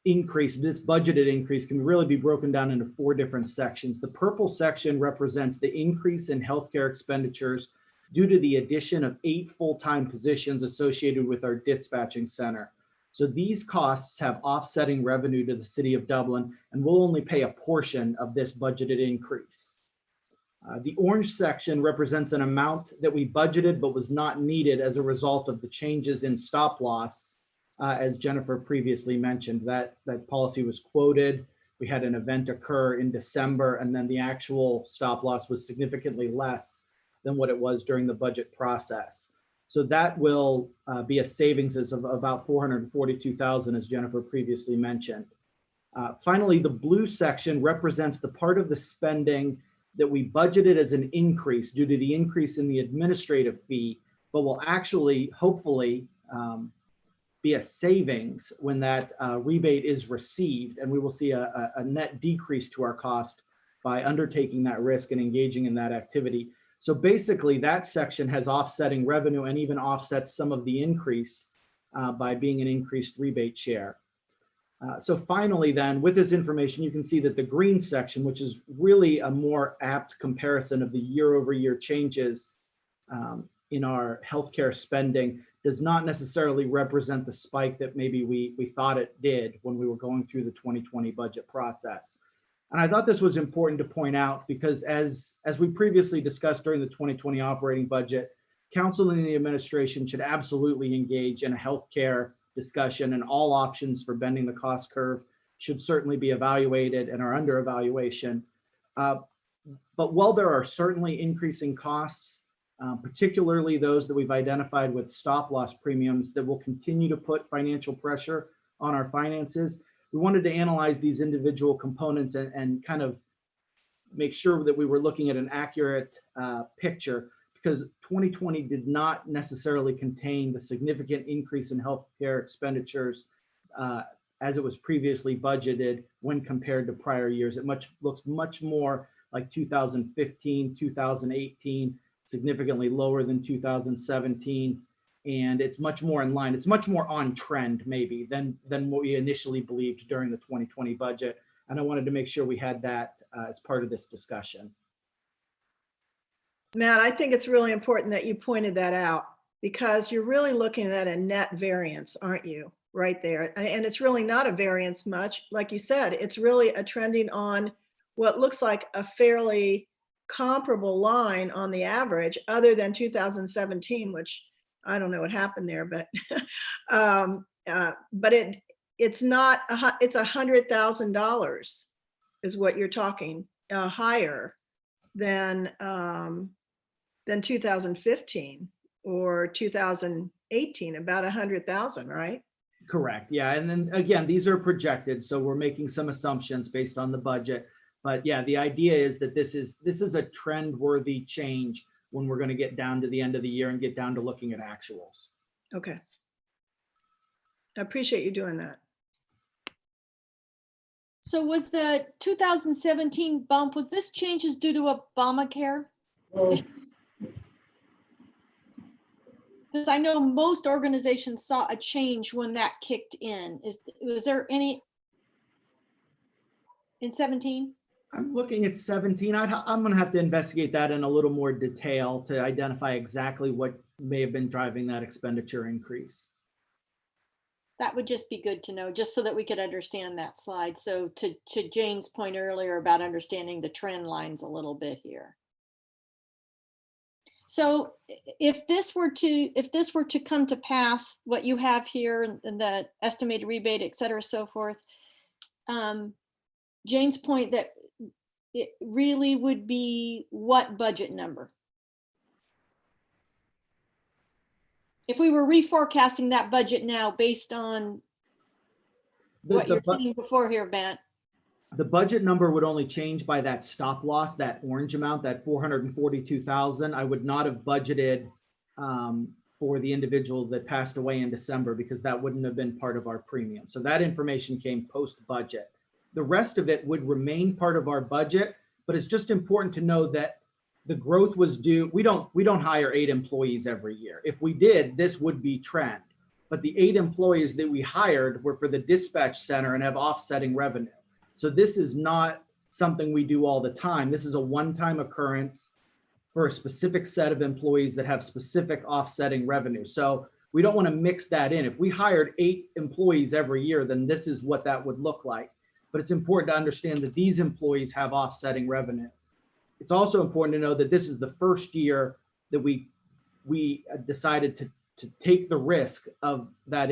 increase, this budgeted increase can really be broken down into 4 different sections. The purple section represents the increase in healthcare expenditures due to the addition of 8 full-time positions associated with our dispatching center. So these costs have offsetting revenue to the city of Dublin and will only pay a portion of this budgeted increase. The orange section represents an amount that we budgeted but was not needed as a result of the changes in stop loss. As Jennifer previously mentioned, that policy was quoted. We had an event occur in December, and then the actual stop loss was significantly less than what it was during the budget process. So that will be a savings of about $442,000, as Jennifer previously mentioned. Finally, the blue section represents the part of the spending that we budgeted as an increase due to the increase in the administrative fee, but will actually, hopefully, be a savings when that rebate is received, and we will see a net decrease to our cost by undertaking that risk and engaging in that activity. So basically, that section has offsetting revenue and even offsets some of the increase by being an increased rebate share. So finally then, with this information, you can see that the green section, which is really a more apt comparison of the year-over-year changes in our healthcare spending, does not necessarily represent the spike that maybe we thought it did when we were going through the 2020 budget process. And I thought this was important to point out because as we previously discussed during the 2020 operating budget, council and the administration should absolutely engage in a healthcare discussion, and all options for bending the cost curve should certainly be evaluated and are under evaluation. But while there are certainly increasing costs, particularly those that we've identified with stop loss premiums that will continue to put financial pressure on our finances, we wanted to analyze these individual components and kind of make sure that we were looking at an accurate picture, because 2020 did not necessarily contain the significant increase in healthcare expenditures as it was previously budgeted when compared to prior years. It looks much more like 2015, 2018, significantly lower than 2017, and it's much more in line. It's much more on trend maybe than what we initially believed during the 2020 budget. And I wanted to make sure we had that as part of this discussion.
Matt, I think it's really important that you pointed that out, because you're really looking at a net variance, aren't you? Right there. And it's really not a variance much. Like you said, it's really a trending on what looks like a fairly comparable line on the average, other than 2017, which I don't know what happened there, but it's not, it's $100,000 is what you're talking higher than 2015 or 2018, about 100,000, right?
Correct. Yeah. And then again, these are projected, so we're making some assumptions based on the budget. But yeah, the idea is that this is a trend-worthy change when we're going to get down to the end of the year and get down to looking at actuals.
Okay. I appreciate you doing that.
So was the 2017 bump, was this changes due to Obamacare? Because I know most organizations saw a change when that kicked in. Was there any in 17?
I'm looking at 17. I'm going to have to investigate that in a little more detail to identify exactly what may have been driving that expenditure increase.
That would just be good to know, just so that we could understand that slide. So to Jane's point earlier about understanding the trend lines a little bit here. So if this were to come to pass, what you have here and the estimated rebate, et cetera, so forth, Jane's point that it really would be what budget number? If we were reforecasting that budget now based on what you're seeing before here, Matt.
The budget number would only change by that stop loss, that orange amount, that 442,000. I would not have budgeted for the individual that passed away in December, because that wouldn't have been part of our premium. So that information came post-budget. The rest of it would remain part of our budget, but it's just important to know that the growth was due. We don't hire 8 employees every year. If we did, this would be trend. but the 8 employees that we hired were for the dispatch center and have offsetting revenue. So this is not something we do all the time. This is a one-time occurrence for a specific set of employees that have specific offsetting revenue. So we don't want to mix that in. If we hired 8 employees every year, then this is what that would look like. But it's important to understand that these employees have offsetting revenue. It's also important to know that this is the first year that we decided to take the risk of that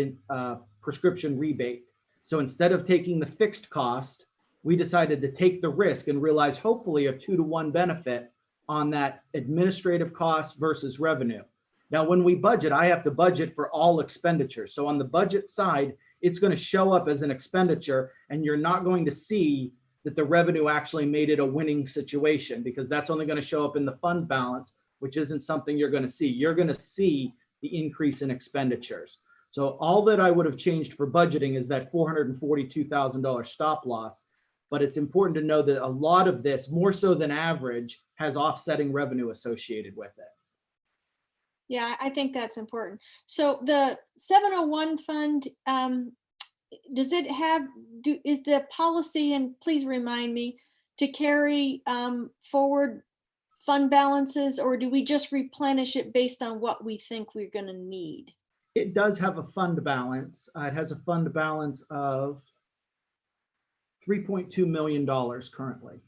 prescription rebate. So instead of taking the fixed cost, we decided to take the risk and realize hopefully a 2-to-1 benefit on that administrative cost versus revenue. Now, when we budget, I have to budget for all expenditures. So on the budget side, it's going to show up as an expenditure, and you're not going to see that the revenue actually made it a winning situation, because that's only going to show up in the fund balance, which isn't something you're going to see. You're going to see the increase in expenditures. So all that I would have changed for budgeting is that $442,000 stop loss. But it's important to know that a lot of this, more so than average, has offsetting revenue associated with it.
Yeah, I think that's important. So the 701 fund, does it have, is the policy, and please remind me, to carry forward fund balances, or do we just replenish it based on what we think we're going to need?
It does have a fund balance. It has a fund balance of $3.2 million currently,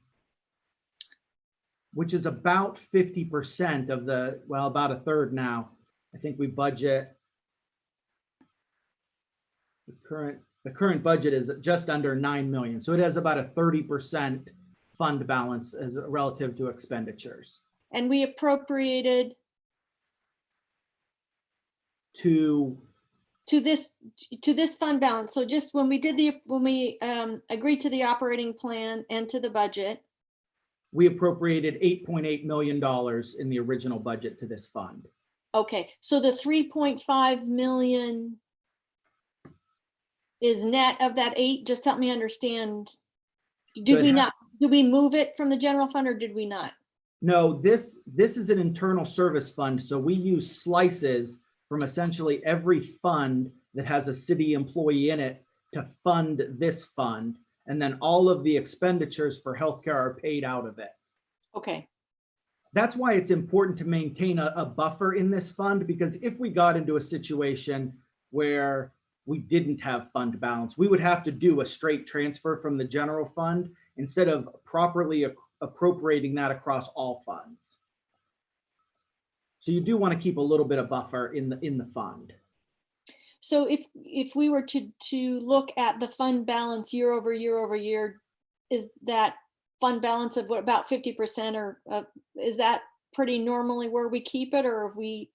which is about 50% of the, well, about a third now. I think we budget, the current budget is just under 9 million. So it has about a 30% fund balance as relative to expenditures.
And we appropriated
To
this fund balance. So just when we agreed to the operating plan and to the budget.
we appropriated $8.8 million in the original budget to this fund.
Okay, so the 3.5 million is net of that 8. Just help me understand. Did we move it from the general fund, or did we not?
No, this is an internal service fund. So we use slices from essentially every fund that has a city employee in it to fund this fund. And then all of the expenditures for healthcare are paid out of it.
Okay,
That's why it's important to maintain a buffer in this fund, because if we got into a situation where we didn't have fund balance, we would have to do a straight transfer from the general fund instead of properly appropriating that across all funds. So you do want to keep a little bit of buffer in the fund.
so if we were to look at the fund balance year over year, is that fund balance of what, about 50%, or is that pretty normally where we keep it, or have we?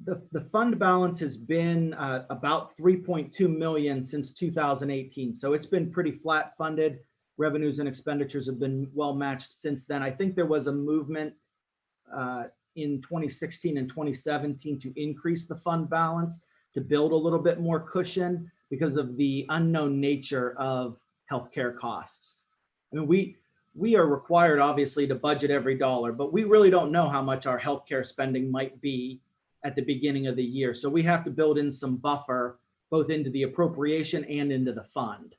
The fund balance has been about 3.2 million since 2018. So it's been pretty flat funded. Revenues and expenditures have been well matched since then. I think there was a movement in 2016 and 2017 to increase the fund balance to build a little bit more cushion because of the unknown nature of healthcare costs. I mean, we are required obviously to budget every dollar, but we really don't know how much our healthcare spending might be at the beginning of the year. So we have to build in some buffer both into the appropriation and into the fund.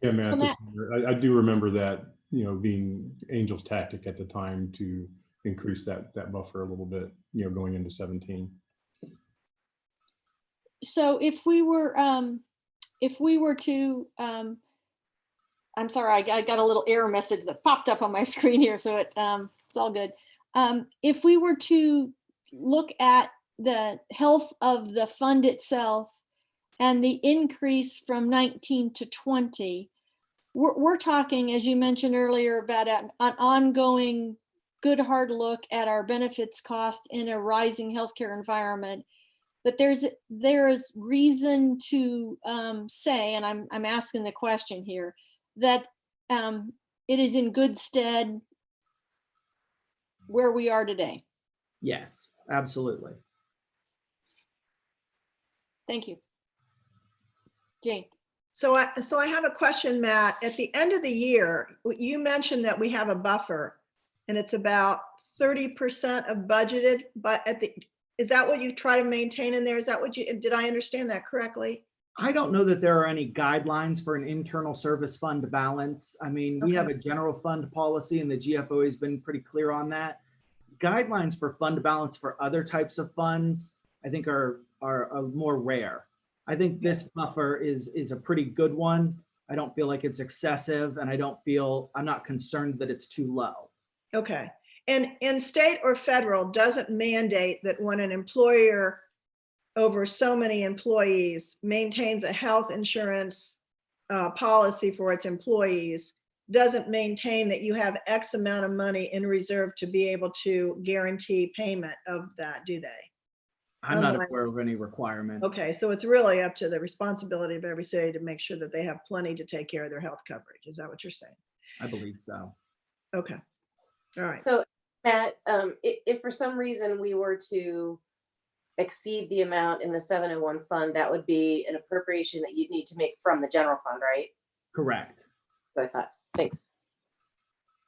Yeah, Matt,
So Matt-
I do remember that, being Angel's tactic at the time to increase that buffer a little bit, going into 17.
So if we were to, I'm sorry, I got a little error message that popped up on my screen here, so it's all good. If we were to look at the health of the fund itself and the increase from 19 to 20, we're talking, as you mentioned earlier, about an ongoing good hard look at our benefits cost in a rising healthcare environment. But there is reason to say, and I'm asking the question here, that it is in good stead where we are today.
Yes, absolutely.
Thank you. Jane.
So I have a question, Matt. At the end of the year, you mentioned that we have a buffer and it's about 30% of budgeted, but Is that what you try to maintain in there? Is that what you, did I understand that correctly?
I don't know that there are any guidelines for an internal service fund balance. I mean, we have a general fund policy and the GFOA has been pretty clear on that. Guidelines for fund balance for other types of funds, I think are more rare. I think this buffer is a pretty good one. I don't feel like it's excessive and I'm not concerned that it's too low.
Okay. And state or federal doesn't mandate that when an employer over so many employees maintains a health insurance policy for its employees, doesn't maintain that you have X amount of money in reserve to be able to guarantee payment of that, do they?
I'm not
Unlike-
aware of any requirement.
Okay, so it's really up to the responsibility of every city to make sure that they have plenty to take care of their health coverage. Is that what you're saying?
I believe so.
Okay. All right.
So Matt, if for some reason we were to exceed the amount in the 701 fund, that would be an appropriation that you'd need to make from the general fund, right?
Correct.
So I thought, thanks.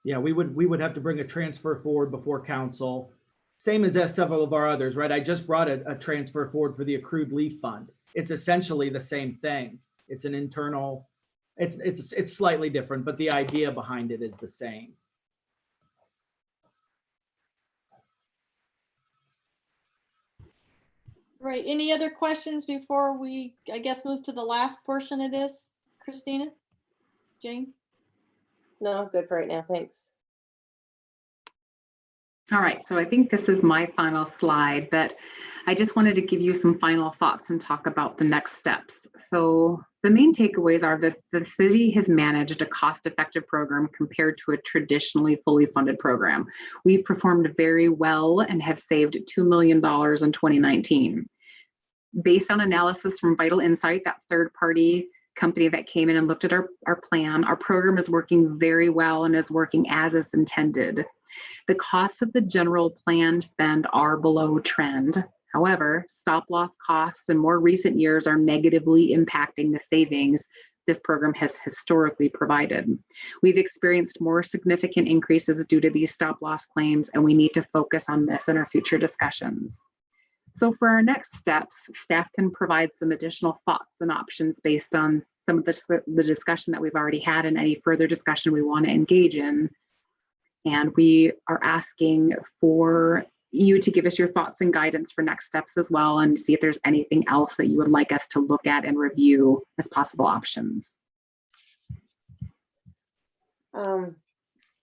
Yeah, we would have to bring a transfer forward before council. Same as several of our others, right? I just brought a transfer forward for the accrued leave fund. It's essentially the same thing. It's an internal, it's slightly different, but the idea behind it is the same.
Right. Any other questions before we, I guess, move to the last portion of this? Christina? Jane?
No, I'm good for right now, thanks.
All right, so I think this is my final slide, but I just wanted to give you some final thoughts and talk about the next steps. So the main takeaways are this: the city has managed a cost-effective program compared to a traditionally fully funded program. We've performed very well and have saved $2 million in 2019. Based on analysis from Vital Insight, that third-party company that came in and looked at our plan, our program is working very well and is working as it's intended. The costs of the general plan spend are below trend. However, stop loss costs in more recent years are negatively impacting the savings this program has historically provided. We've experienced more significant increases due to these stop loss claims, and we need to focus on this in our future discussions. So for our next steps, staff can provide some additional thoughts and options based on some of the discussion that we've already had and any further discussion we want to engage in. And we are asking for you to give us your thoughts and guidance for next steps as well, and see if there's anything else that you would like us to look at and review as possible options.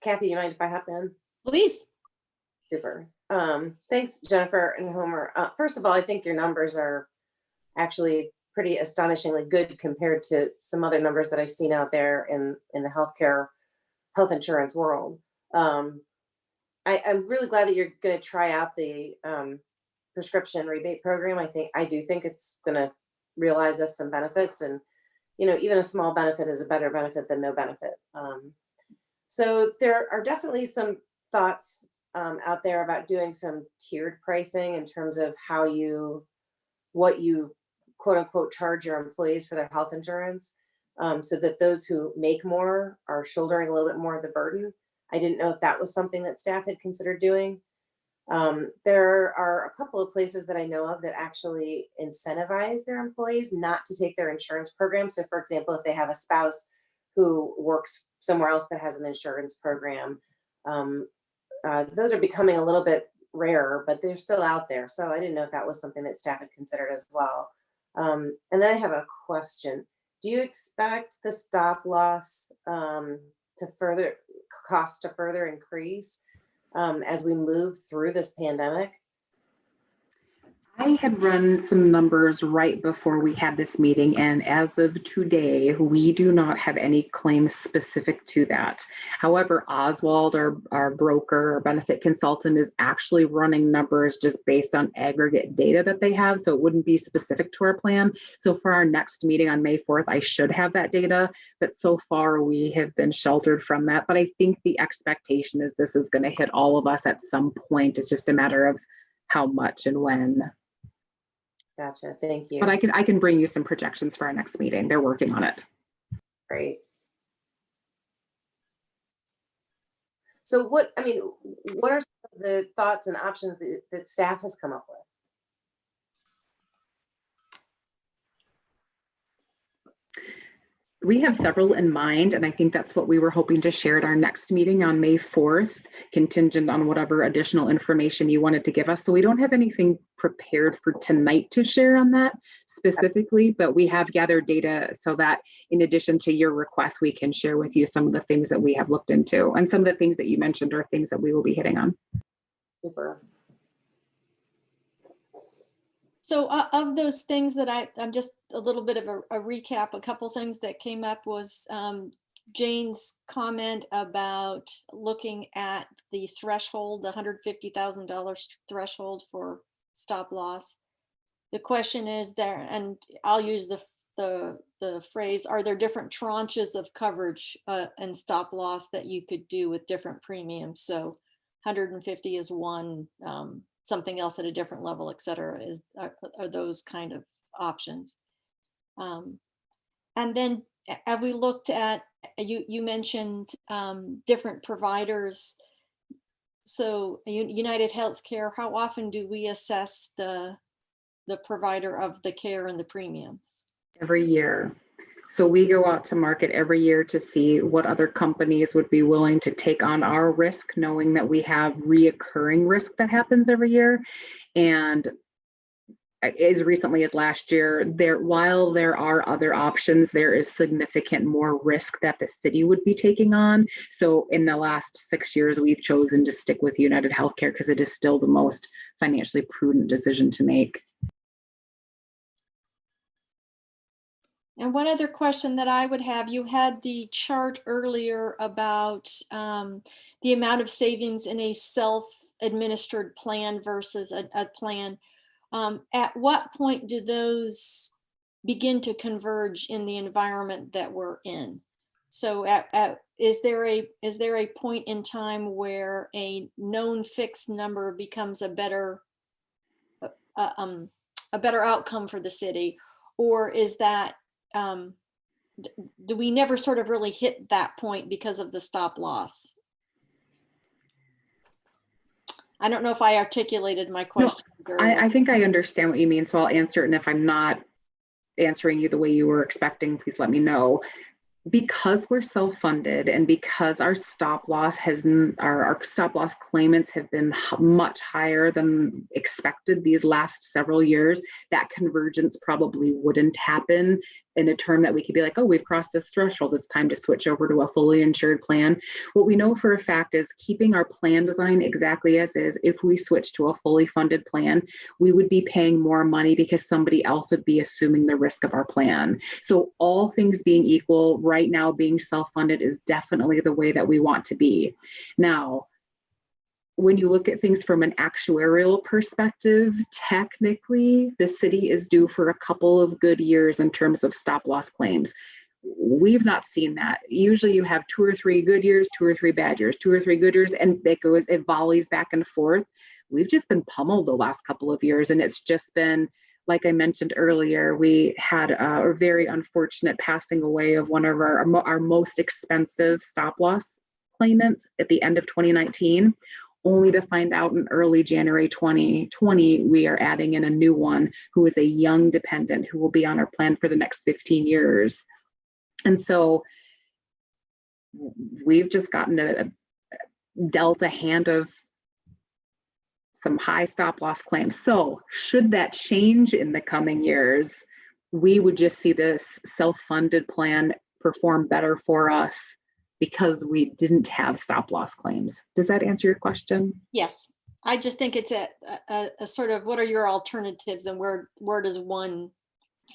Kathy, you mind if I hop in?
Please.
Super. Thanks, Jennifer and Homer. First of all, I think your numbers are actually pretty astonishingly good compared to some other numbers that I've seen out there in the health insurance world. I'm really glad that you're going to try out the prescription rebate program. I do think it's going to realize us some benefits, and even a small benefit is a better benefit than no benefit. So there are definitely some thoughts out there about doing some tiered pricing in terms of what you quote unquote charge your employees for their health insurance, so that those who make more are shouldering a little bit more of the burden. I didn't know if that was something that staff had considered doing. There are a couple of places that I know of that actually incentivize their employees not to take their insurance program. So for example, if they have a spouse who works somewhere else that has an insurance program, those are becoming a little bit rarer, but they're still out there. So I didn't know if that was something that staff had considered as well. And then I have a question. Do you expect the stop loss costs to further increase as we move through this pandemic?
I had run some numbers right before we had this meeting, and as of today, we do not have any claims specific to that. However, Oswald, our broker, our benefit consultant, is actually running numbers just based on aggregate data that they have, so it wouldn't be specific to our plan. So for our next meeting on May 4th, I should have that data, but so far we have been sheltered from that. But I think the expectation is this is going to hit all of us at some point. It's just a matter of how much and when.
Gotcha. Thank you.
But I can bring you some projections for our next meeting. They're working on it.
Great. So what are some of the thoughts and options that staff has come up with?
We have several in mind, and I think that's what we were hoping to share at our next meeting on May 4th, contingent on whatever additional information you wanted to give us. So we don't have anything prepared for tonight to share on that specifically, but we have gathered data so that in addition to your request, we can share with you some of the things that we have looked into, and some of the things that you mentioned are things that we will be hitting on.
Super.
So of those things that I'm just a little bit of a recap, a couple things that came up was Jane's comment about looking at the threshold, the $150,000 threshold for stop loss. The question is there, and I'll use the phrase, are there different tranches of coverage and stop loss that you could do with different premiums? So 150 is one, something else at a different level, et cetera, are those kind of options. And then have we looked at, you mentioned different providers. So United Healthcare, how often do we assess the provider of the care and the premiums?
Every year. So we go out to market every year to see what other companies would be willing to take on our risk, knowing that we have reoccurring risk that happens every year. And as recently as last year, while there are other options, there is significant more risk that the city would be taking on. So in the last 6 years, we've chosen to stick with United Healthcare because it is still the most financially prudent decision to make.
And one other question that I would have, you had the chart earlier about the amount of savings in a self-administered plan versus a plan. At what point do those begin to converge in the environment that we're in? So is there a point in time where a known fixed number becomes a better outcome for the city? Or is that, do we never sort of really hit that point because of the stop loss? I don't know if I articulated my question.
No, I think I understand what you mean, so I'll answer it. And if I'm not answering you the way you were expecting, please let me know. Because we're self-funded and because our stop loss our stop loss claimants have been much higher than expected these last several years, that convergence probably wouldn't happen in a term that we could be like, oh, we've crossed this threshold, it's time to switch over to a fully insured plan. What we know for a fact is keeping our plan design exactly as is. If we switch to a fully funded plan, we would be paying more money because somebody else would be assuming the risk of our plan. So all things being equal, right now being self-funded is definitely the way that we want to be. Now, when you look at things from an actuarial perspective, technically the city is due for a couple of good years in terms of stop loss claims. We've not seen that. Usually you have 2 or 3 good years, 2 or 3 bad years, 2 or 3 good years, and it volleys back and forth. We've just been pummeled the last couple of years, and it's just been, like I mentioned earlier, we had a very unfortunate passing away of one of our most expensive stop loss claimants at the end of 2019, only to find out in early January 2020, we are adding in a new one who is a young dependent who will be on our plan for the next 15 years. And so we've just gotten dealt a hand of some high stop loss claims. So should that change in the coming years, we would just see this self-funded plan perform better for us because we didn't have stop loss claims. Does that answer your question?
Yes, I just think it's a sort of, what are your alternatives and where does one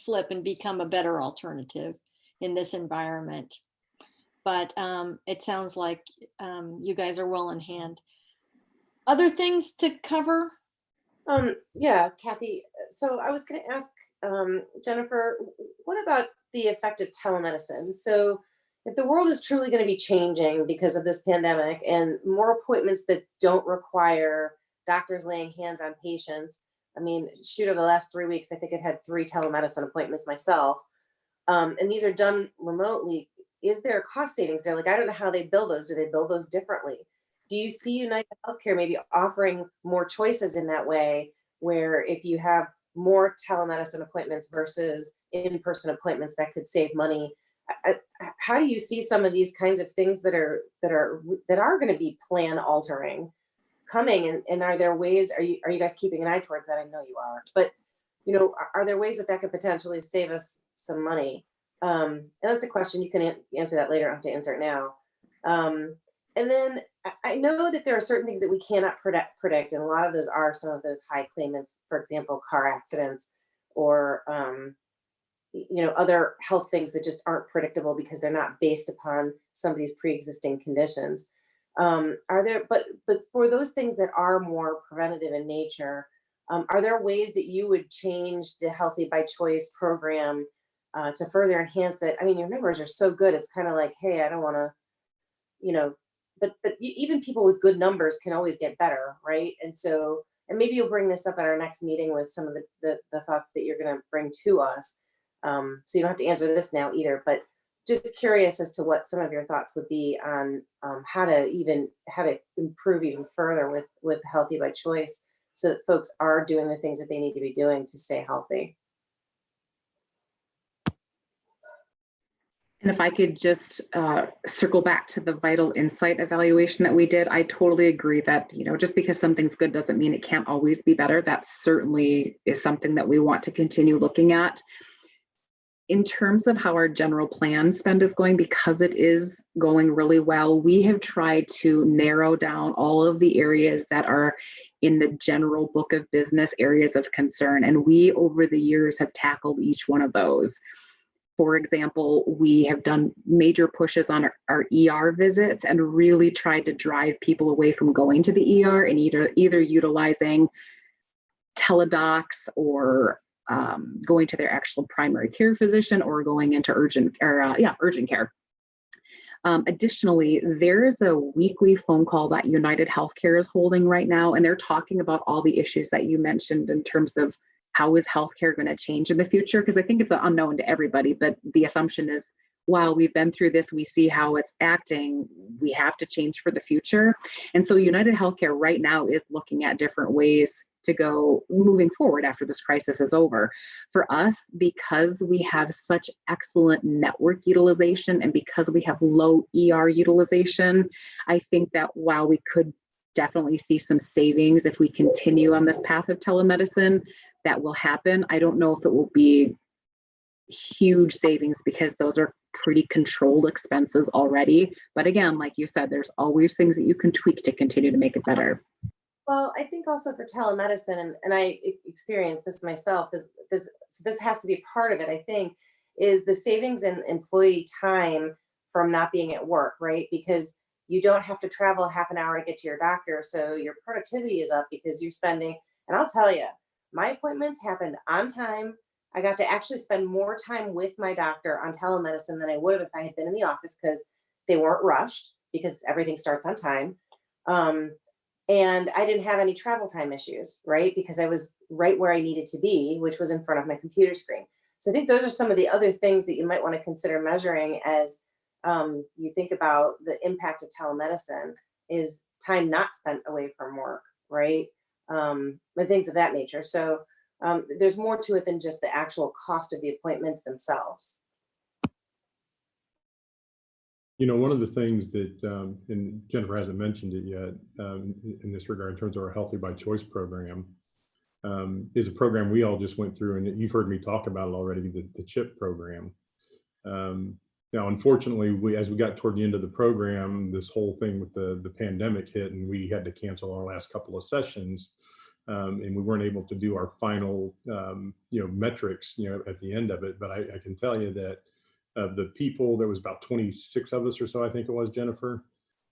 flip and become a better alternative in this environment? But it sounds like you guys are well in hand. Other things to cover?
Yeah, Kathy. So I was going to ask Jennifer, what about the effect of telemedicine? So if the world is truly going to be changing because of this pandemic and more appointments that don't require doctors laying hands on patients, I mean, shoot, over the last 3 weeks, I think I've had 3 telemedicine appointments myself. And these are done remotely. Is there cost savings there? Like, I don't know how they bill those. Do they bill those differently? Do you see United Healthcare maybe offering more choices in that way, where if you have more telemedicine appointments versus in-person appointments, that could save money how do you see some of these kinds of things that are going to be plan altering coming, and are there ways, are you guys keeping an eye towards that? I know you are, but are there ways that could potentially save us some money? And that's a question you can answer that later. I don't have to answer it now. And then I know that there are certain things that we cannot predict, and a lot of those are some of those high claimants, for example, car accidents or other health things that just aren't predictable because they're not based upon somebody's pre-existing conditions. Are there, but for those things that are more preventative in nature, are there ways that you would change the Healthy by Choice program to further enhance it? I mean, your numbers are so good. It's kind of like, hey, I don't want to, but even people with good numbers can always get better, right? And maybe you'll bring this up at our next meeting with some of the thoughts that you're going to bring to us. So you don't have to answer this now either, but just curious as to what some of your thoughts would be on how to improve even further with Healthy by Choice, so that folks are doing the things that they need to be doing to stay healthy.
And if I could just circle back to the Vital Insight evaluation that we did, I totally agree that, just because something's good doesn't mean it can't always be better. That certainly is something that we want to continue looking at. In terms of how our general plan spend is going, because it is going really well, we have tried to narrow down all of the areas that are in the general book of business areas of concern. And we, over the years, have tackled each one of those. For example, we have done major pushes on our ER visits and really tried to drive people away from going to the ER and either utilizing teledocs or going to their actual primary care physician or going into urgent care. Additionally, there is a weekly phone call that United Healthcare is holding right now, and they're talking about all the issues that you mentioned in terms of how is healthcare going to change in the future? Because I think it's unknown to everybody, but the assumption is, while we've been through this, we see how it's acting, we have to change for the future. And so United Healthcare right now is looking at different ways to go moving forward after this crisis is over. For us, because we have such excellent network utilization and because we have low ER utilization, I think that while we could definitely see some savings if we continue on this path of telemedicine, that will happen. I don't know if it will be huge savings because those are pretty controlled expenses already. But again, like you said, there's always things that you can tweak to continue to make it better.
Well, I think also for telemedicine, and I experienced this myself, this has to be part of it, I think, is the savings in employee time from not being at work, right? Because you don't have to travel half an hour to get to your doctor. So your productivity is up because you're spending, and I'll tell you, my appointments happened on time. I got to actually spend more time with my doctor on telemedicine than I would have if I had been in the office, because they weren't rushed because everything starts on time. And I didn't have any travel time issues, right? Because I was right where I needed to be, which was in front of my computer screen. So I think those are some of the other things that you might want to consider measuring as you think about the impact of telemedicine, is time not spent away from work, right? And things of that nature. So there's more to it than just the actual cost of the appointments themselves.
One of the things that, and Jennifer hasn't mentioned it yet in this regard, in terms of our Healthy by Choice program, is a program we all just went through, and you've heard me talk about it already, the CHIP program. Now, unfortunately, as we got toward the end of the program, this whole thing with the pandemic hit, and we had to cancel our last couple of sessions, and we weren't able to do our final, metrics, at the end of it. But I can tell you that the people, there was about 26 of us or so, I think it was, Jennifer.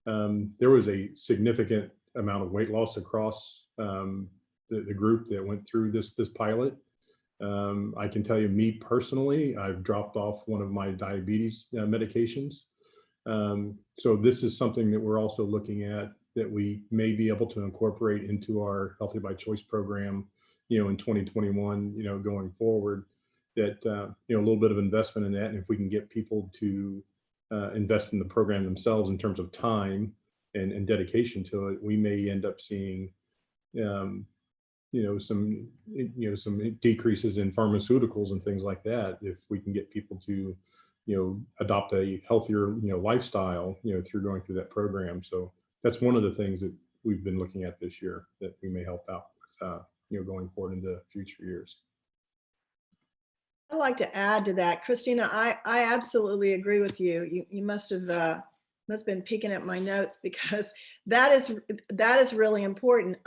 There was a significant amount of weight loss across the group that went through this pilot. I can tell you, me personally, I've dropped off one of my diabetes medications. So this is something that we're also looking at, that we may be able to incorporate into our Healthy by Choice program, in 2021, going forward. That a little bit of investment in that, and if we can get people to invest in the program themselves in terms of time and dedication to it, we may end up seeing some decreases in pharmaceuticals and things like that, if we can get people to adopt a healthier, lifestyle, through going through that program. So that's one of the things that we've been looking at this year that we may help out with, going forward into future years.
I'd like to add to that, Christina. I absolutely agree with you. You must have been peeking at my notes, because that is really important.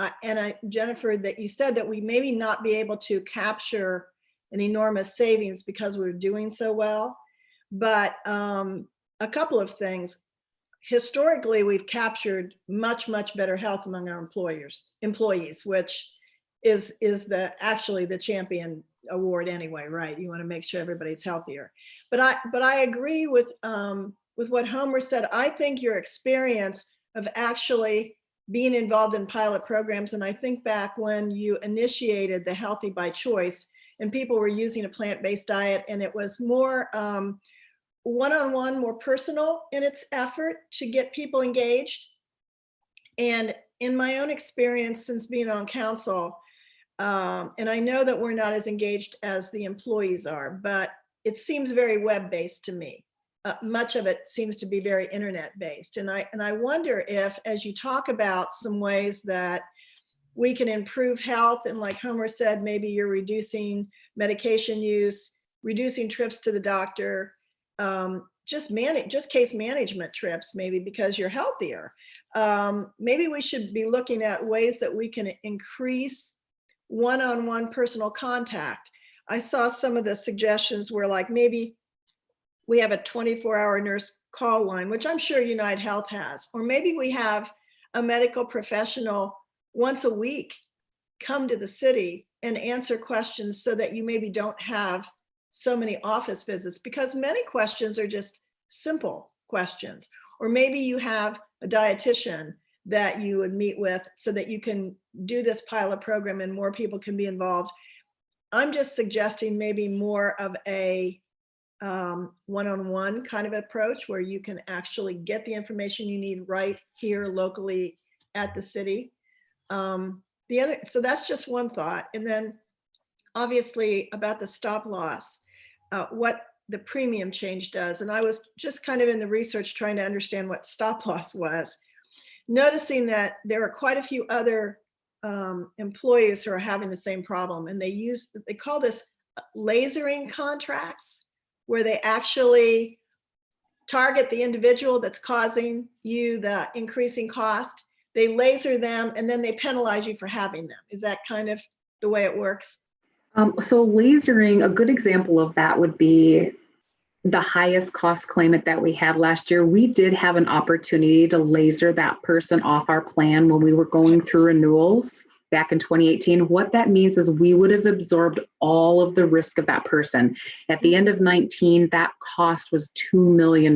Jennifer, that you said that we maybe not be able to capture an enormous savings because we're doing so well, but a couple of things. Historically, we've captured much better health among our employees, which is actually the champion award anyway, right? You want to make sure everybody's healthier. But I agree with what Homer said. I think your experience of actually being involved in pilot programs, and I think back when you initiated the Healthy by Choice and people were using a plant-based diet, and it was more one-on-one, more personal in its effort to get people engaged. And in my own experience since being on council, and I know that we're not as engaged as the employees are, but it seems very web-based to me. Much of it seems to be very internet-based. And I wonder if, as you talk about some ways that we can improve health, and like Homer said, maybe you're reducing medication use, reducing trips to the doctor, just case management trips, maybe because you're healthier. Maybe we should be looking at ways that we can increase one-on-one personal contact. I saw some of the suggestions where, like, maybe we have a 24-hour nurse call line, which I'm sure United Health has, or maybe we have a medical professional once a week come to the city and answer questions, so that you maybe don't have so many office visits, because many questions are just simple questions. Or maybe you have a dietitian that you would meet with so that you can do this pilot program and more people can be involved. I'm just suggesting maybe more of a one-on-one kind of approach, where you can actually get the information you need right here locally at the city. So that's just one thought. And then obviously about the stop loss, what the premium change does. And I was just kind of in the research trying to understand what stop loss was, noticing that there are quite a few other employees who are having the same problem. And they call this lasering contracts, where they actually target the individual that's causing you the increasing cost. They laser them and then they penalize you for having them. Is that kind of the way it works?
So lasering, a good example of that would be the highest cost claimant that we had last year. We did have an opportunity to laser that person off our plan when we were going through renewals back in 2018. What that means is we would have absorbed all of the risk of that person. At the end of 19, that cost was $2 million.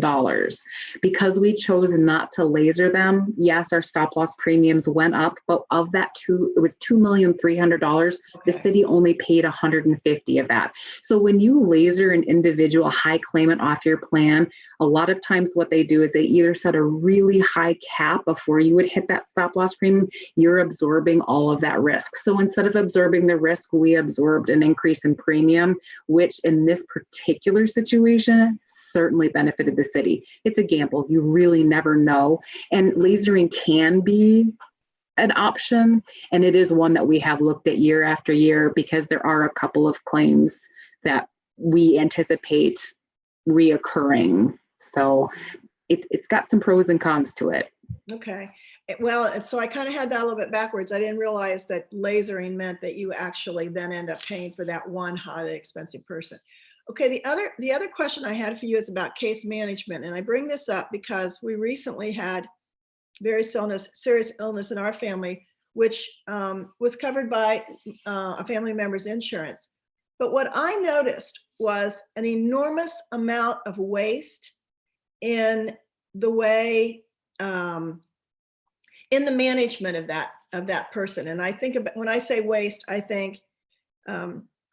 Because we chose not to laser them, yes, our stop loss premiums went up, but of that it was $2,300,000. The city only paid $150 of that. So when you laser an individual high claimant off your plan, a lot of times what they do is they either set a really high cap before you would hit that stop loss premium. You're absorbing all of that risk. So instead of absorbing the risk, we absorbed an increase in premium, which in this particular situation certainly benefited the city. It's a gamble. You really never know. And lasering can be an option. And it is one that we have looked at year after year, because there are a couple of claims that we anticipate reoccurring. So it's got some pros and cons to it.
Okay. Well, so I kind of had that a little bit backwards. I didn't realize that lasering meant that you actually then end up paying for that one highly expensive person. Okay, the other question I had for you is about case management. And I bring this up because we recently had very serious illness in our family, which was covered by a family member's insurance. But what I noticed was an enormous amount of waste in the way, in the management of that person. And I think about, when I say waste, I think,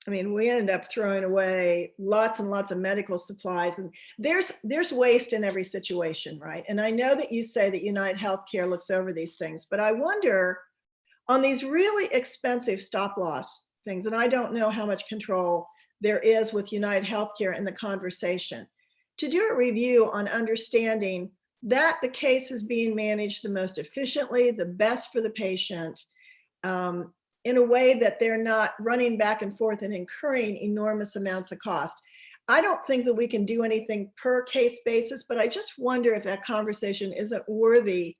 we ended up throwing away lots and lots of medical supplies, and there's waste in every situation, right? And I know that you say that United Healthcare looks over these things, but I wonder on these really expensive stop loss things, and I don't know how much control there is with United Healthcare in the conversation. to do a review on understanding that the case is being managed the most efficiently, the best for the patient, in a way that they're not running back and forth and incurring enormous amounts of cost. I don't think that we can do anything per case basis, but I just wonder if that conversation isn't worthy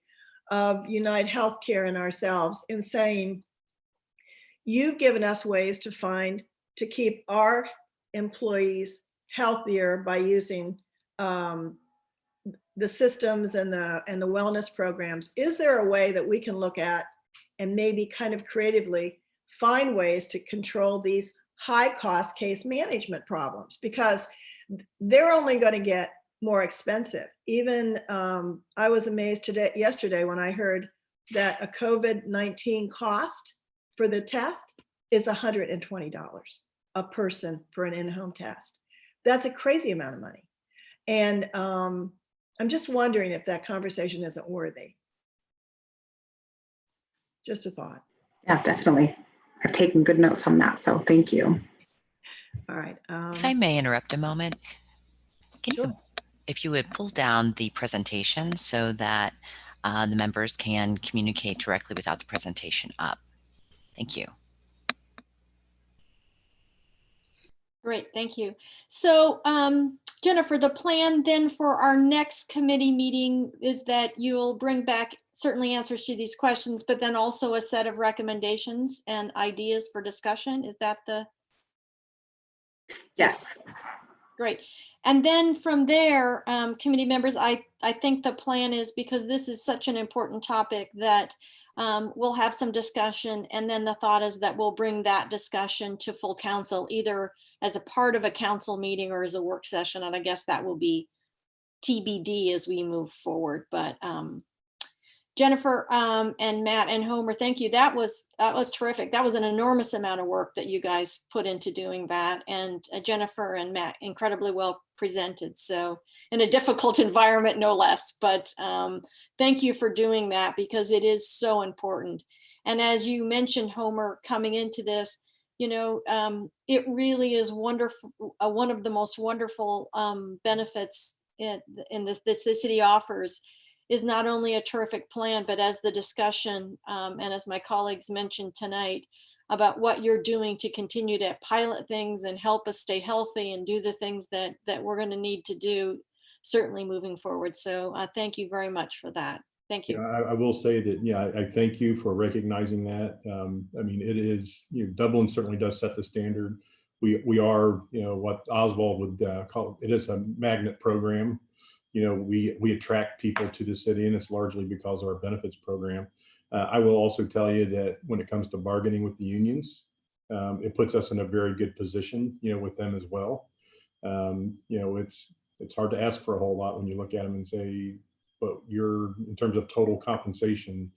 of United Healthcare and ourselves in saying, you've given us ways to keep our employees healthier by using the systems and the wellness programs. Is there a way that we can look at and maybe kind of creatively find ways to control these high cost case management problems? Because they're only going to get more expensive. Even I was amazed yesterday when I heard that a COVID-19 cost for the test is $120 a person for an in-home test. That's a crazy amount of money. And I'm just wondering if that conversation isn't worthy. Just a thought.
Yeah, definitely. I've taken good notes on that, so thank you.
All right.
If I may interrupt a moment,
Sure.
if you would pull down the presentation so that the members can communicate directly without the presentation up. Thank you.
Great, thank you. So Jennifer, the plan then for our next committee meeting is that you'll bring back certainly answers to these questions, but then also a set of recommendations and ideas for discussion. Is that the?
Yes.
Great. And then from there, committee members, I think the plan is, because this is such an important topic, that we'll have some discussion, and then the thought is that we'll bring that discussion to full council, either as a part of a council meeting or as a work session. And I guess that will be TBD as we move forward. But Jennifer and Matt and Homer, thank you. That was terrific. That was an enormous amount of work that you guys put into doing that. And Jennifer and Matt, incredibly well presented. So in a difficult environment, no less. But thank you for doing that, because it is so important. And as you mentioned, Homer, coming into this, it really is wonderful. One of the most wonderful benefits in the city offers is not only a terrific plan, but as the discussion and as my colleagues mentioned tonight about what you're doing to continue to pilot things and help us stay healthy and do the things that we're going to need to do, certainly moving forward. So thank you very much for that. Thank you.
I will say that, I thank you for recognizing that. I mean, it is, Dublin certainly does set the standard. We are, what Oswald would call it is a magnet program. We attract people to the city, and it's largely because of our benefits program. I will also tell you that when it comes to bargaining with the unions, it puts us in a very good position, with them as well. It's hard to ask for a whole lot when you look at them and say, but in terms of total compensation,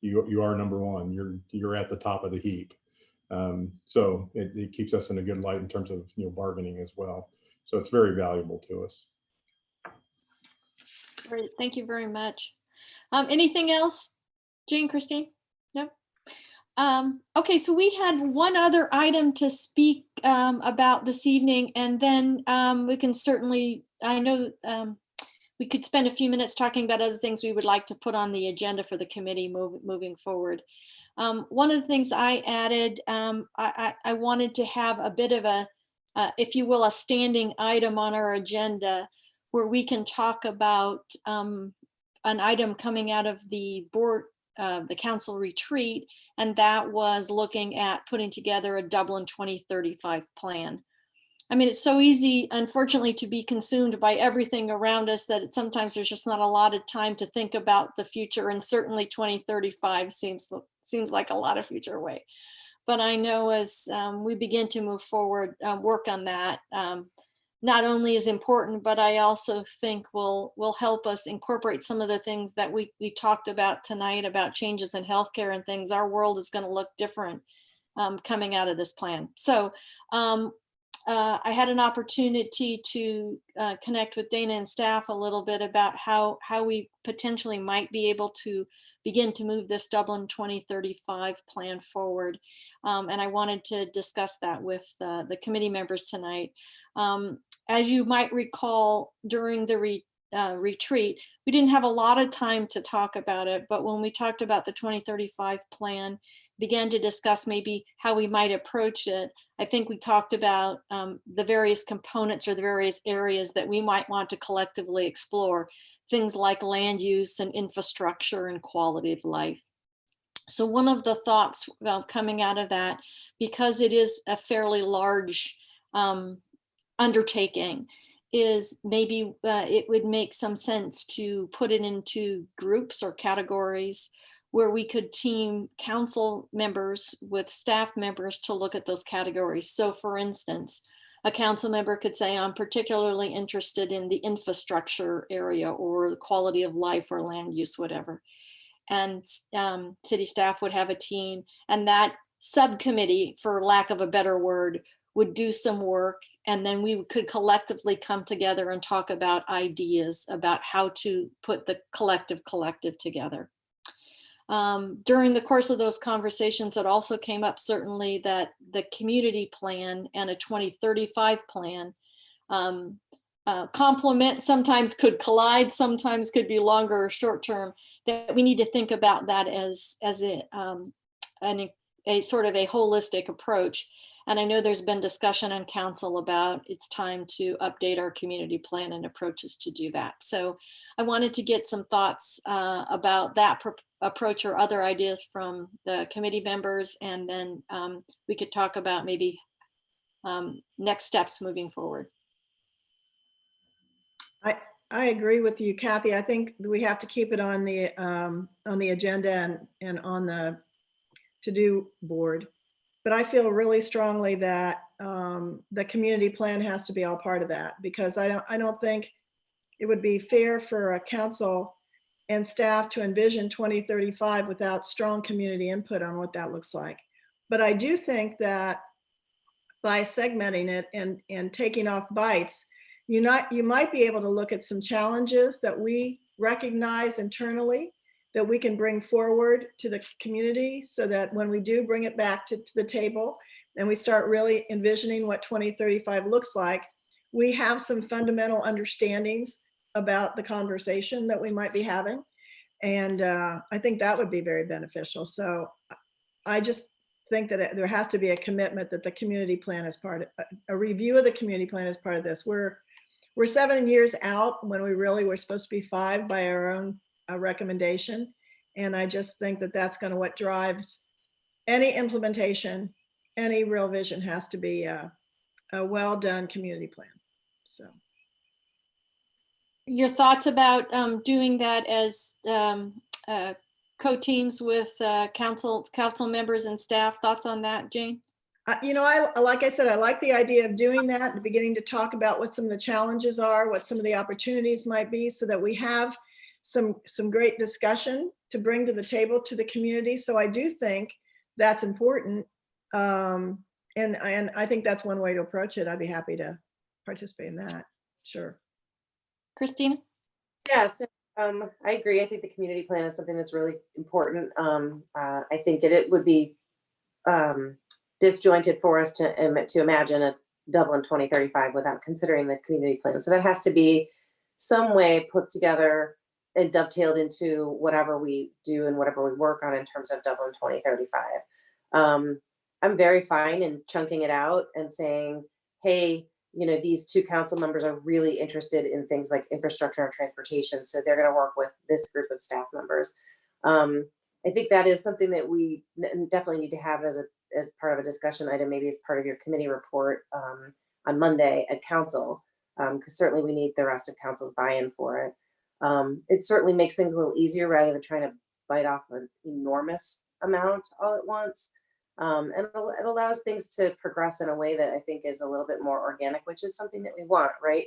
you are number one. You're at the top of the heap. So it keeps us in a good light in terms of bargaining as well. So it's very valuable to us.
Great, thank you very much. Anything else, Jane, Christine? No? Okay, so we had one other item to speak about this evening, and then we can certainly, I know we could spend a few minutes talking about other things we would like to put on the agenda for the committee moving forward. One of the things I added, I wanted to have a bit of a, if you will, a standing item on our agenda where we can talk about an item coming out of the board, the council retreat, and that was looking at putting together a Dublin 2035 plan. I mean, it's so easy, unfortunately, to be consumed by everything around us that sometimes there's just not a lot of time to think about the future, and certainly 2035 seems like a lot of future away. But I know as we begin to move forward, work on that, not only is important, but I also think will help us incorporate some of the things that we talked about tonight about changes in healthcare and things. Our world is going to look different coming out of this plan. So I had an opportunity to connect with Dana and staff a little bit about how we potentially might be able to begin to move this Dublin 2035 plan forward. And I wanted to discuss that with the committee members tonight. As you might recall, during the retreat, we didn't have a lot of time to talk about it, but when we talked about the 2035 plan, began to discuss maybe how we might approach it, I think we talked about the various components or the various areas that we might want to collectively explore, things like land use and infrastructure and quality of life. So one of the thoughts coming out of that, because it is a fairly large undertaking, is maybe it would make some sense to put it into groups or categories where we could team council members with staff members to look at those categories. So for instance, a council member could say, I'm particularly interested in the infrastructure area or the quality of life or land use, whatever. And city staff would have a team, and that subcommittee, for lack of a better word, would do some work, and then we could collectively come together and talk about ideas about how to put the collective together. During the course of those conversations, it also came up certainly that the community plan and a 2035 plan complement, sometimes could collide, sometimes could be longer or short term, that we need to think about that as a sort of a holistic approach. And I know there's been discussion on council about it's time to update our community plan and approaches to do that. So I wanted to get some thoughts about that approach or other ideas from the committee members, and then we could talk about maybe next steps moving forward.
I agree with you, Kathy. I think we have to keep it on the agenda and on the to-do board. But I feel really strongly that the community plan has to be all part of that, because I don't think it would be fair for a council and staff to envision 2035 without strong community input on what that looks like. But I do think that by segmenting it and taking off bites, you might be able to look at some challenges that we recognize internally that we can bring forward to the community, so that when we do bring it back to the table and we start really envisioning what 2035 looks like, we have some fundamental understandings about the conversation that we might be having. And I think that would be very beneficial. So I just think that there has to be a commitment that the community plan is part of, a review of the community plan is part of this. We're 7 years out when we really were supposed to be 5 by our own recommendation. And I just think that that's going to what drives any implementation. Any real vision has to be a well done community plan. So
your thoughts about doing that as co-teams with council members and staff? Thoughts on that, Jane?
Like I said, I like the idea of doing that and beginning to talk about what some of the challenges are, what some of the opportunities might be, so that we have some great discussion to bring to the table to the community. So I do think that's important. And I think that's one way to approach it. I'd be happy to participate in that. Sure.
Christina?
Yes, I agree. I think the community plan is something that's really important. I think that it would be disjointed for us to imagine a Dublin 2035 without considering the community plan. So that has to be some way put together and dovetailed into whatever we do and whatever we work on in terms of Dublin 2035. I'm very fine in chunking it out and saying, hey, these 2 council members are really interested in things like infrastructure and transportation, so they're going to work with this group of staff members. I think that is something that we definitely need to have as part of a discussion item, maybe as part of your committee report on Monday at council, because certainly we need the rest of council's buy-in for it. It certainly makes things a little easier rather than trying to bite off an enormous amount all at once. And it allows things to progress in a way that I think is a little bit more organic, which is something that we want, right?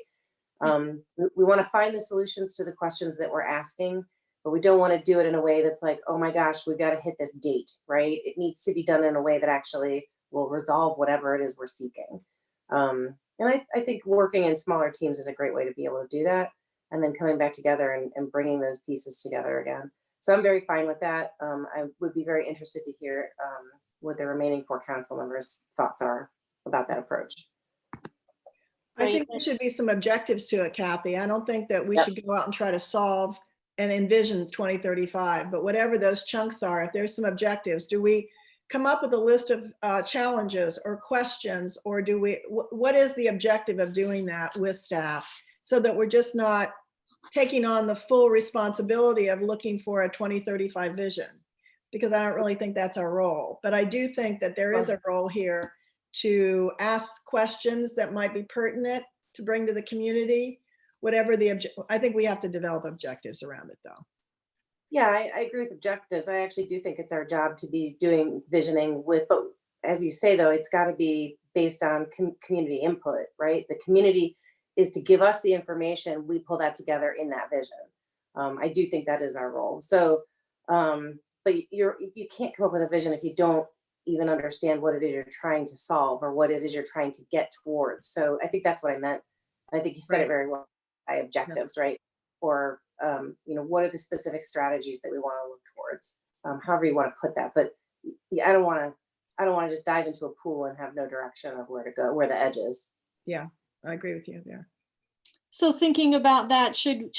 We want to find the solutions to the questions that we're asking, but we don't want to do it in a way that's like, oh my gosh, we've got to hit this date, right? It needs to be done in a way that actually will resolve whatever it is we're seeking. And I think working in smaller teams is a great way to be able to do that, and then coming back together and bringing those pieces together again. So I'm very fine with that. I would be very interested to hear what the remaining 4 council members' thoughts are about that approach.
I
Great.
think there should be some objectives to it, Kathy. I don't think that we
Yep.
should go out and try to solve and envision 2035, but whatever those chunks are, if there's some objectives, do we come up with a list of challenges or questions, or do we, what is the objective of doing that with staff so that we're just not taking on the full responsibility of looking for a 2035 vision? Because I don't really think that's our role, but I do think that there is a role here to ask questions that might be pertinent to bring to the community, whatever I think we have to develop objectives around it though.
Yeah, I agree with objectives. I actually do think it's our job to be doing visioning with, but as you say, though, it's got to be based on community input, right? The community is to give us the information, we pull that together in that vision. I do think that is our role. So, but you can't come up with a vision if you don't even understand what it is you're trying to solve or what it is you're trying to get towards. So I think that's what I meant. I think you said it very well by objectives, right? Or, what are the specific strategies that we want to look towards? However you want to put that, but yeah, I don't want to just dive into a pool and have no direction of where to go, where the edge is.
Yeah, I agree with you there.
So thinking about that, should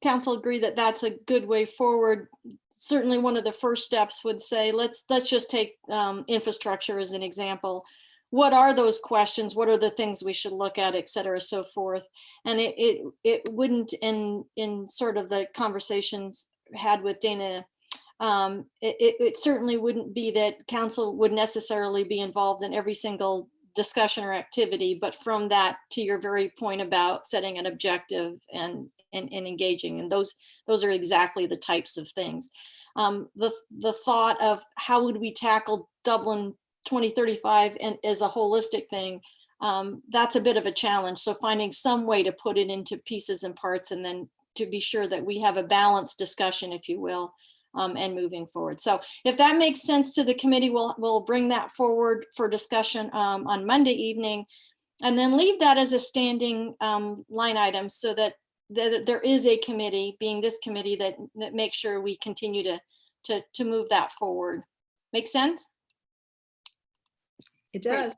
council agree that that's a good way forward? Certainly one of the first steps would say, let's just take infrastructure as an example. What are those questions? What are the things we should look at, et cetera, so forth? And it wouldn't, in sort of the conversations had with Dana, it certainly wouldn't be that council would necessarily be involved in every single discussion or activity, but from that to your very point about setting an objective and engaging, and those are exactly the types of things. The thought of how would we tackle Dublin 2035 and as a holistic thing, that's a bit of a challenge. So finding some way to put it into pieces and parts, and then to be sure that we have a balanced discussion, if you will, and moving forward. So if that makes sense to the committee, we'll bring that forward for discussion on Monday evening, and then leave that as a standing line item so that there is a committee, being this committee, that makes sure we continue to move that forward. Make sense?
It does.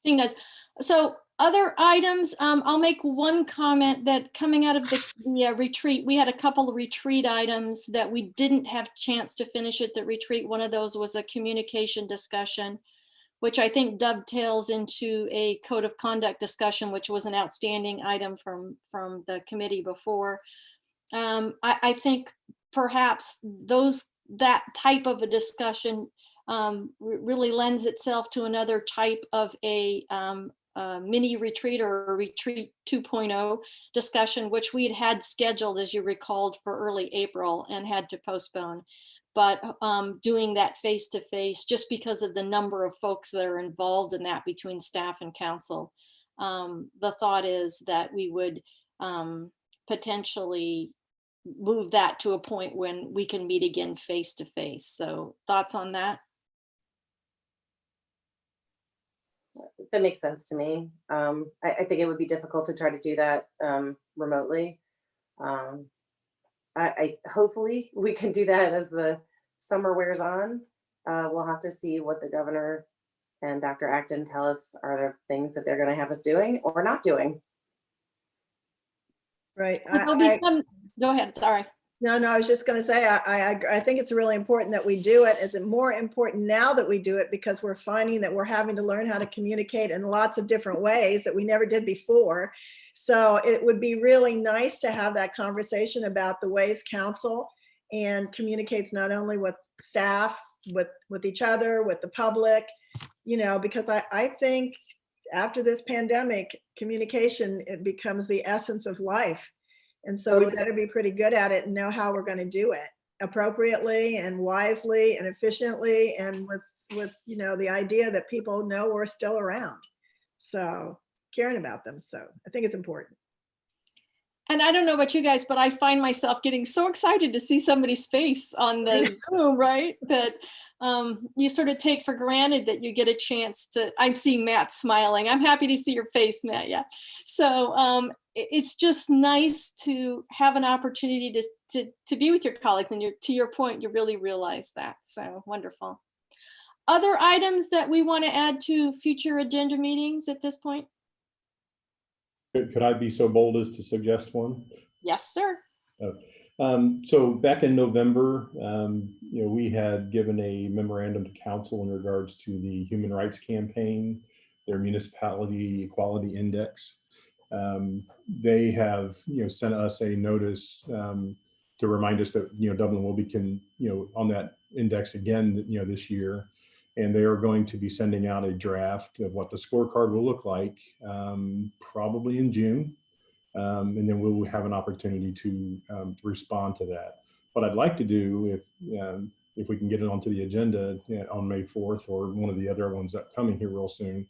Seeing does. So other items, I'll make one comment that coming out of the retreat, we had a couple of retreat items that we didn't have chance to finish at the retreat. One of those was a communication discussion, which I think dovetails into a code of conduct discussion, which was an outstanding item from the committee before. I think perhaps that type of a discussion really lends itself to another type of a mini retreat or a retreat 2.0 discussion, which we had scheduled, as you recalled, for early April and had to postpone. But doing that face-to-face, just because of the number of folks that are involved in that between staff and council, the thought is that we would potentially move that to a point when we can meet again face-to-face. So thoughts on that?
That makes sense to me. I think it would be difficult to try to do that remotely. I hopefully we can do that as the summer wears on. We'll have to see what the governor and Dr. Acton tell us are there things that they're going to have us doing or not doing.
Right.
There'll be some, go ahead, sorry.
No, I was just going to say, I think it's really important that we do it. It's more important now that we do it because we're finding that we're having to learn how to communicate in lots of different ways that we never did before. So it would be really nice to have that conversation about the ways council and communicates not only with staff, with each other, with the public, because I think after this pandemic, communication, it becomes the essence of life. And so we better be pretty good at it and know how we're going to do it appropriately and wisely and efficiently, and with the idea that people know we're still around. So caring about them. So I think it's important.
And I don't know about you guys, but I find myself getting so excited to see somebody's face on the Zoom, right? That you sort of take for granted that you get a chance to, I'm seeing Matt smiling. I'm happy to see your face, Matt, yeah. So it's just nice to have an opportunity to be with your colleagues, and to your point, you really realize that, so wonderful. other items that we want to add to future agenda meetings at this point?
Could I be so bold as to suggest one?
Yes, sir.
So back in November, we had given a memorandum to council in regards to the Human Rights Campaign, their Municipality Equality Index. They have, sent us a notice to remind us that, Dublin will be, on that index again, this year. And they are going to be sending out a draft of what the scorecard will look like, probably in June. And then we'll have an opportunity to respond to that. What I'd like to do, if we can get it onto the agenda on May 4th or one of the other ones upcoming here real soon,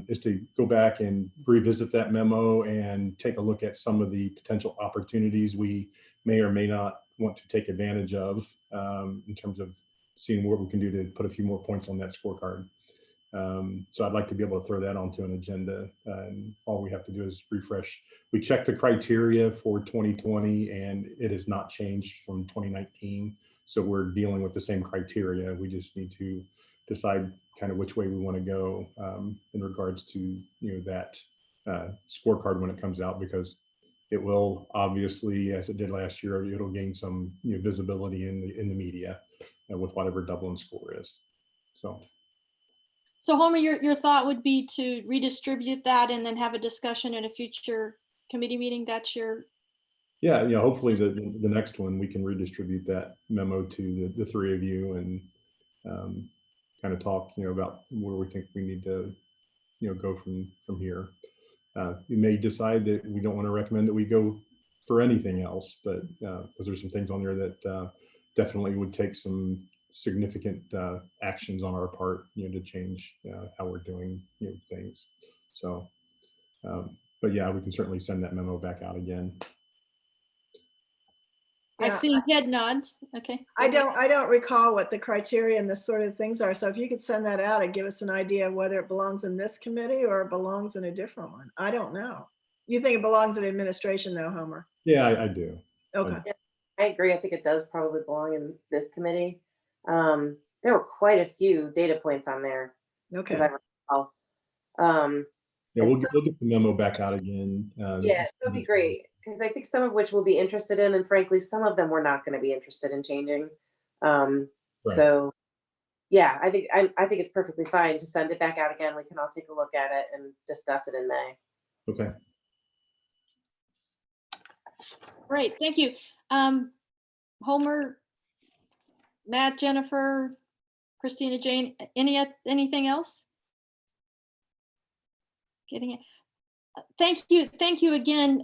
is to go back and revisit that memo and take a look at some of the potential opportunities we may or may not want to take advantage of in terms of seeing what we can do to put a few more points on that scorecard. So I'd like to be able to throw that onto an agenda, and all we have to do is refresh. We checked the criteria for 2020 and it has not changed from 2019. So we're dealing with the same criteria. We just need to decide kind of which way we want to go in regards to that scorecard when it comes out, because it will obviously, as it did last year, it'll gain some visibility in the media with whatever Dublin score is. So
Homer, your thought would be to redistribute that and then have a discussion at a future committee meeting. That's your.
Yeah, hopefully the next one we can redistribute that memo to the three of you and kind of talk about where we think we need to go from here. We may decide that we don't want to recommend that we go for anything else, but because there's some things on there that definitely would take some significant actions on our part, to change how we're doing things. So, but yeah, we can certainly send that memo back out again.
I've seen head nods. Okay.
I don't recall what the criteria and the sort of things are. So if you could send that out and give us an idea of whether it belongs in this committee or it belongs in a different one. I don't know. You think it belongs in administration though, Homer?
Yeah, I do.
Okay.
I agree. I think it does probably belong in this committee. There were quite a few data points on there.
Okay.
As I recall.
Yeah, we'll get the memo back out again.
Yeah, it would be great, because I think some of which we'll be interested in, and frankly, some of them we're not going to be interested in changing. So yeah, I think it's perfectly fine to send it back out again. We can all take a look at it and discuss it in May.
Okay.
Great, thank you. Homer, Matt, Jennifer, Christina, Jane, anything else? Getting it. Thank you again.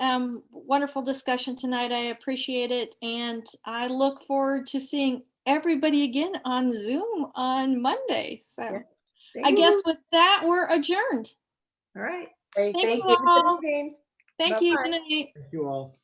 Wonderful discussion tonight. I appreciate it, and I look forward to seeing everybody again on Zoom on Monday. So
Yeah.
I guess with that, we're adjourned.
All right.
Hey,
Thank
thank
you
you.
all.
Thank
Thank you.
Bye-bye.
Good night.
Thank you all.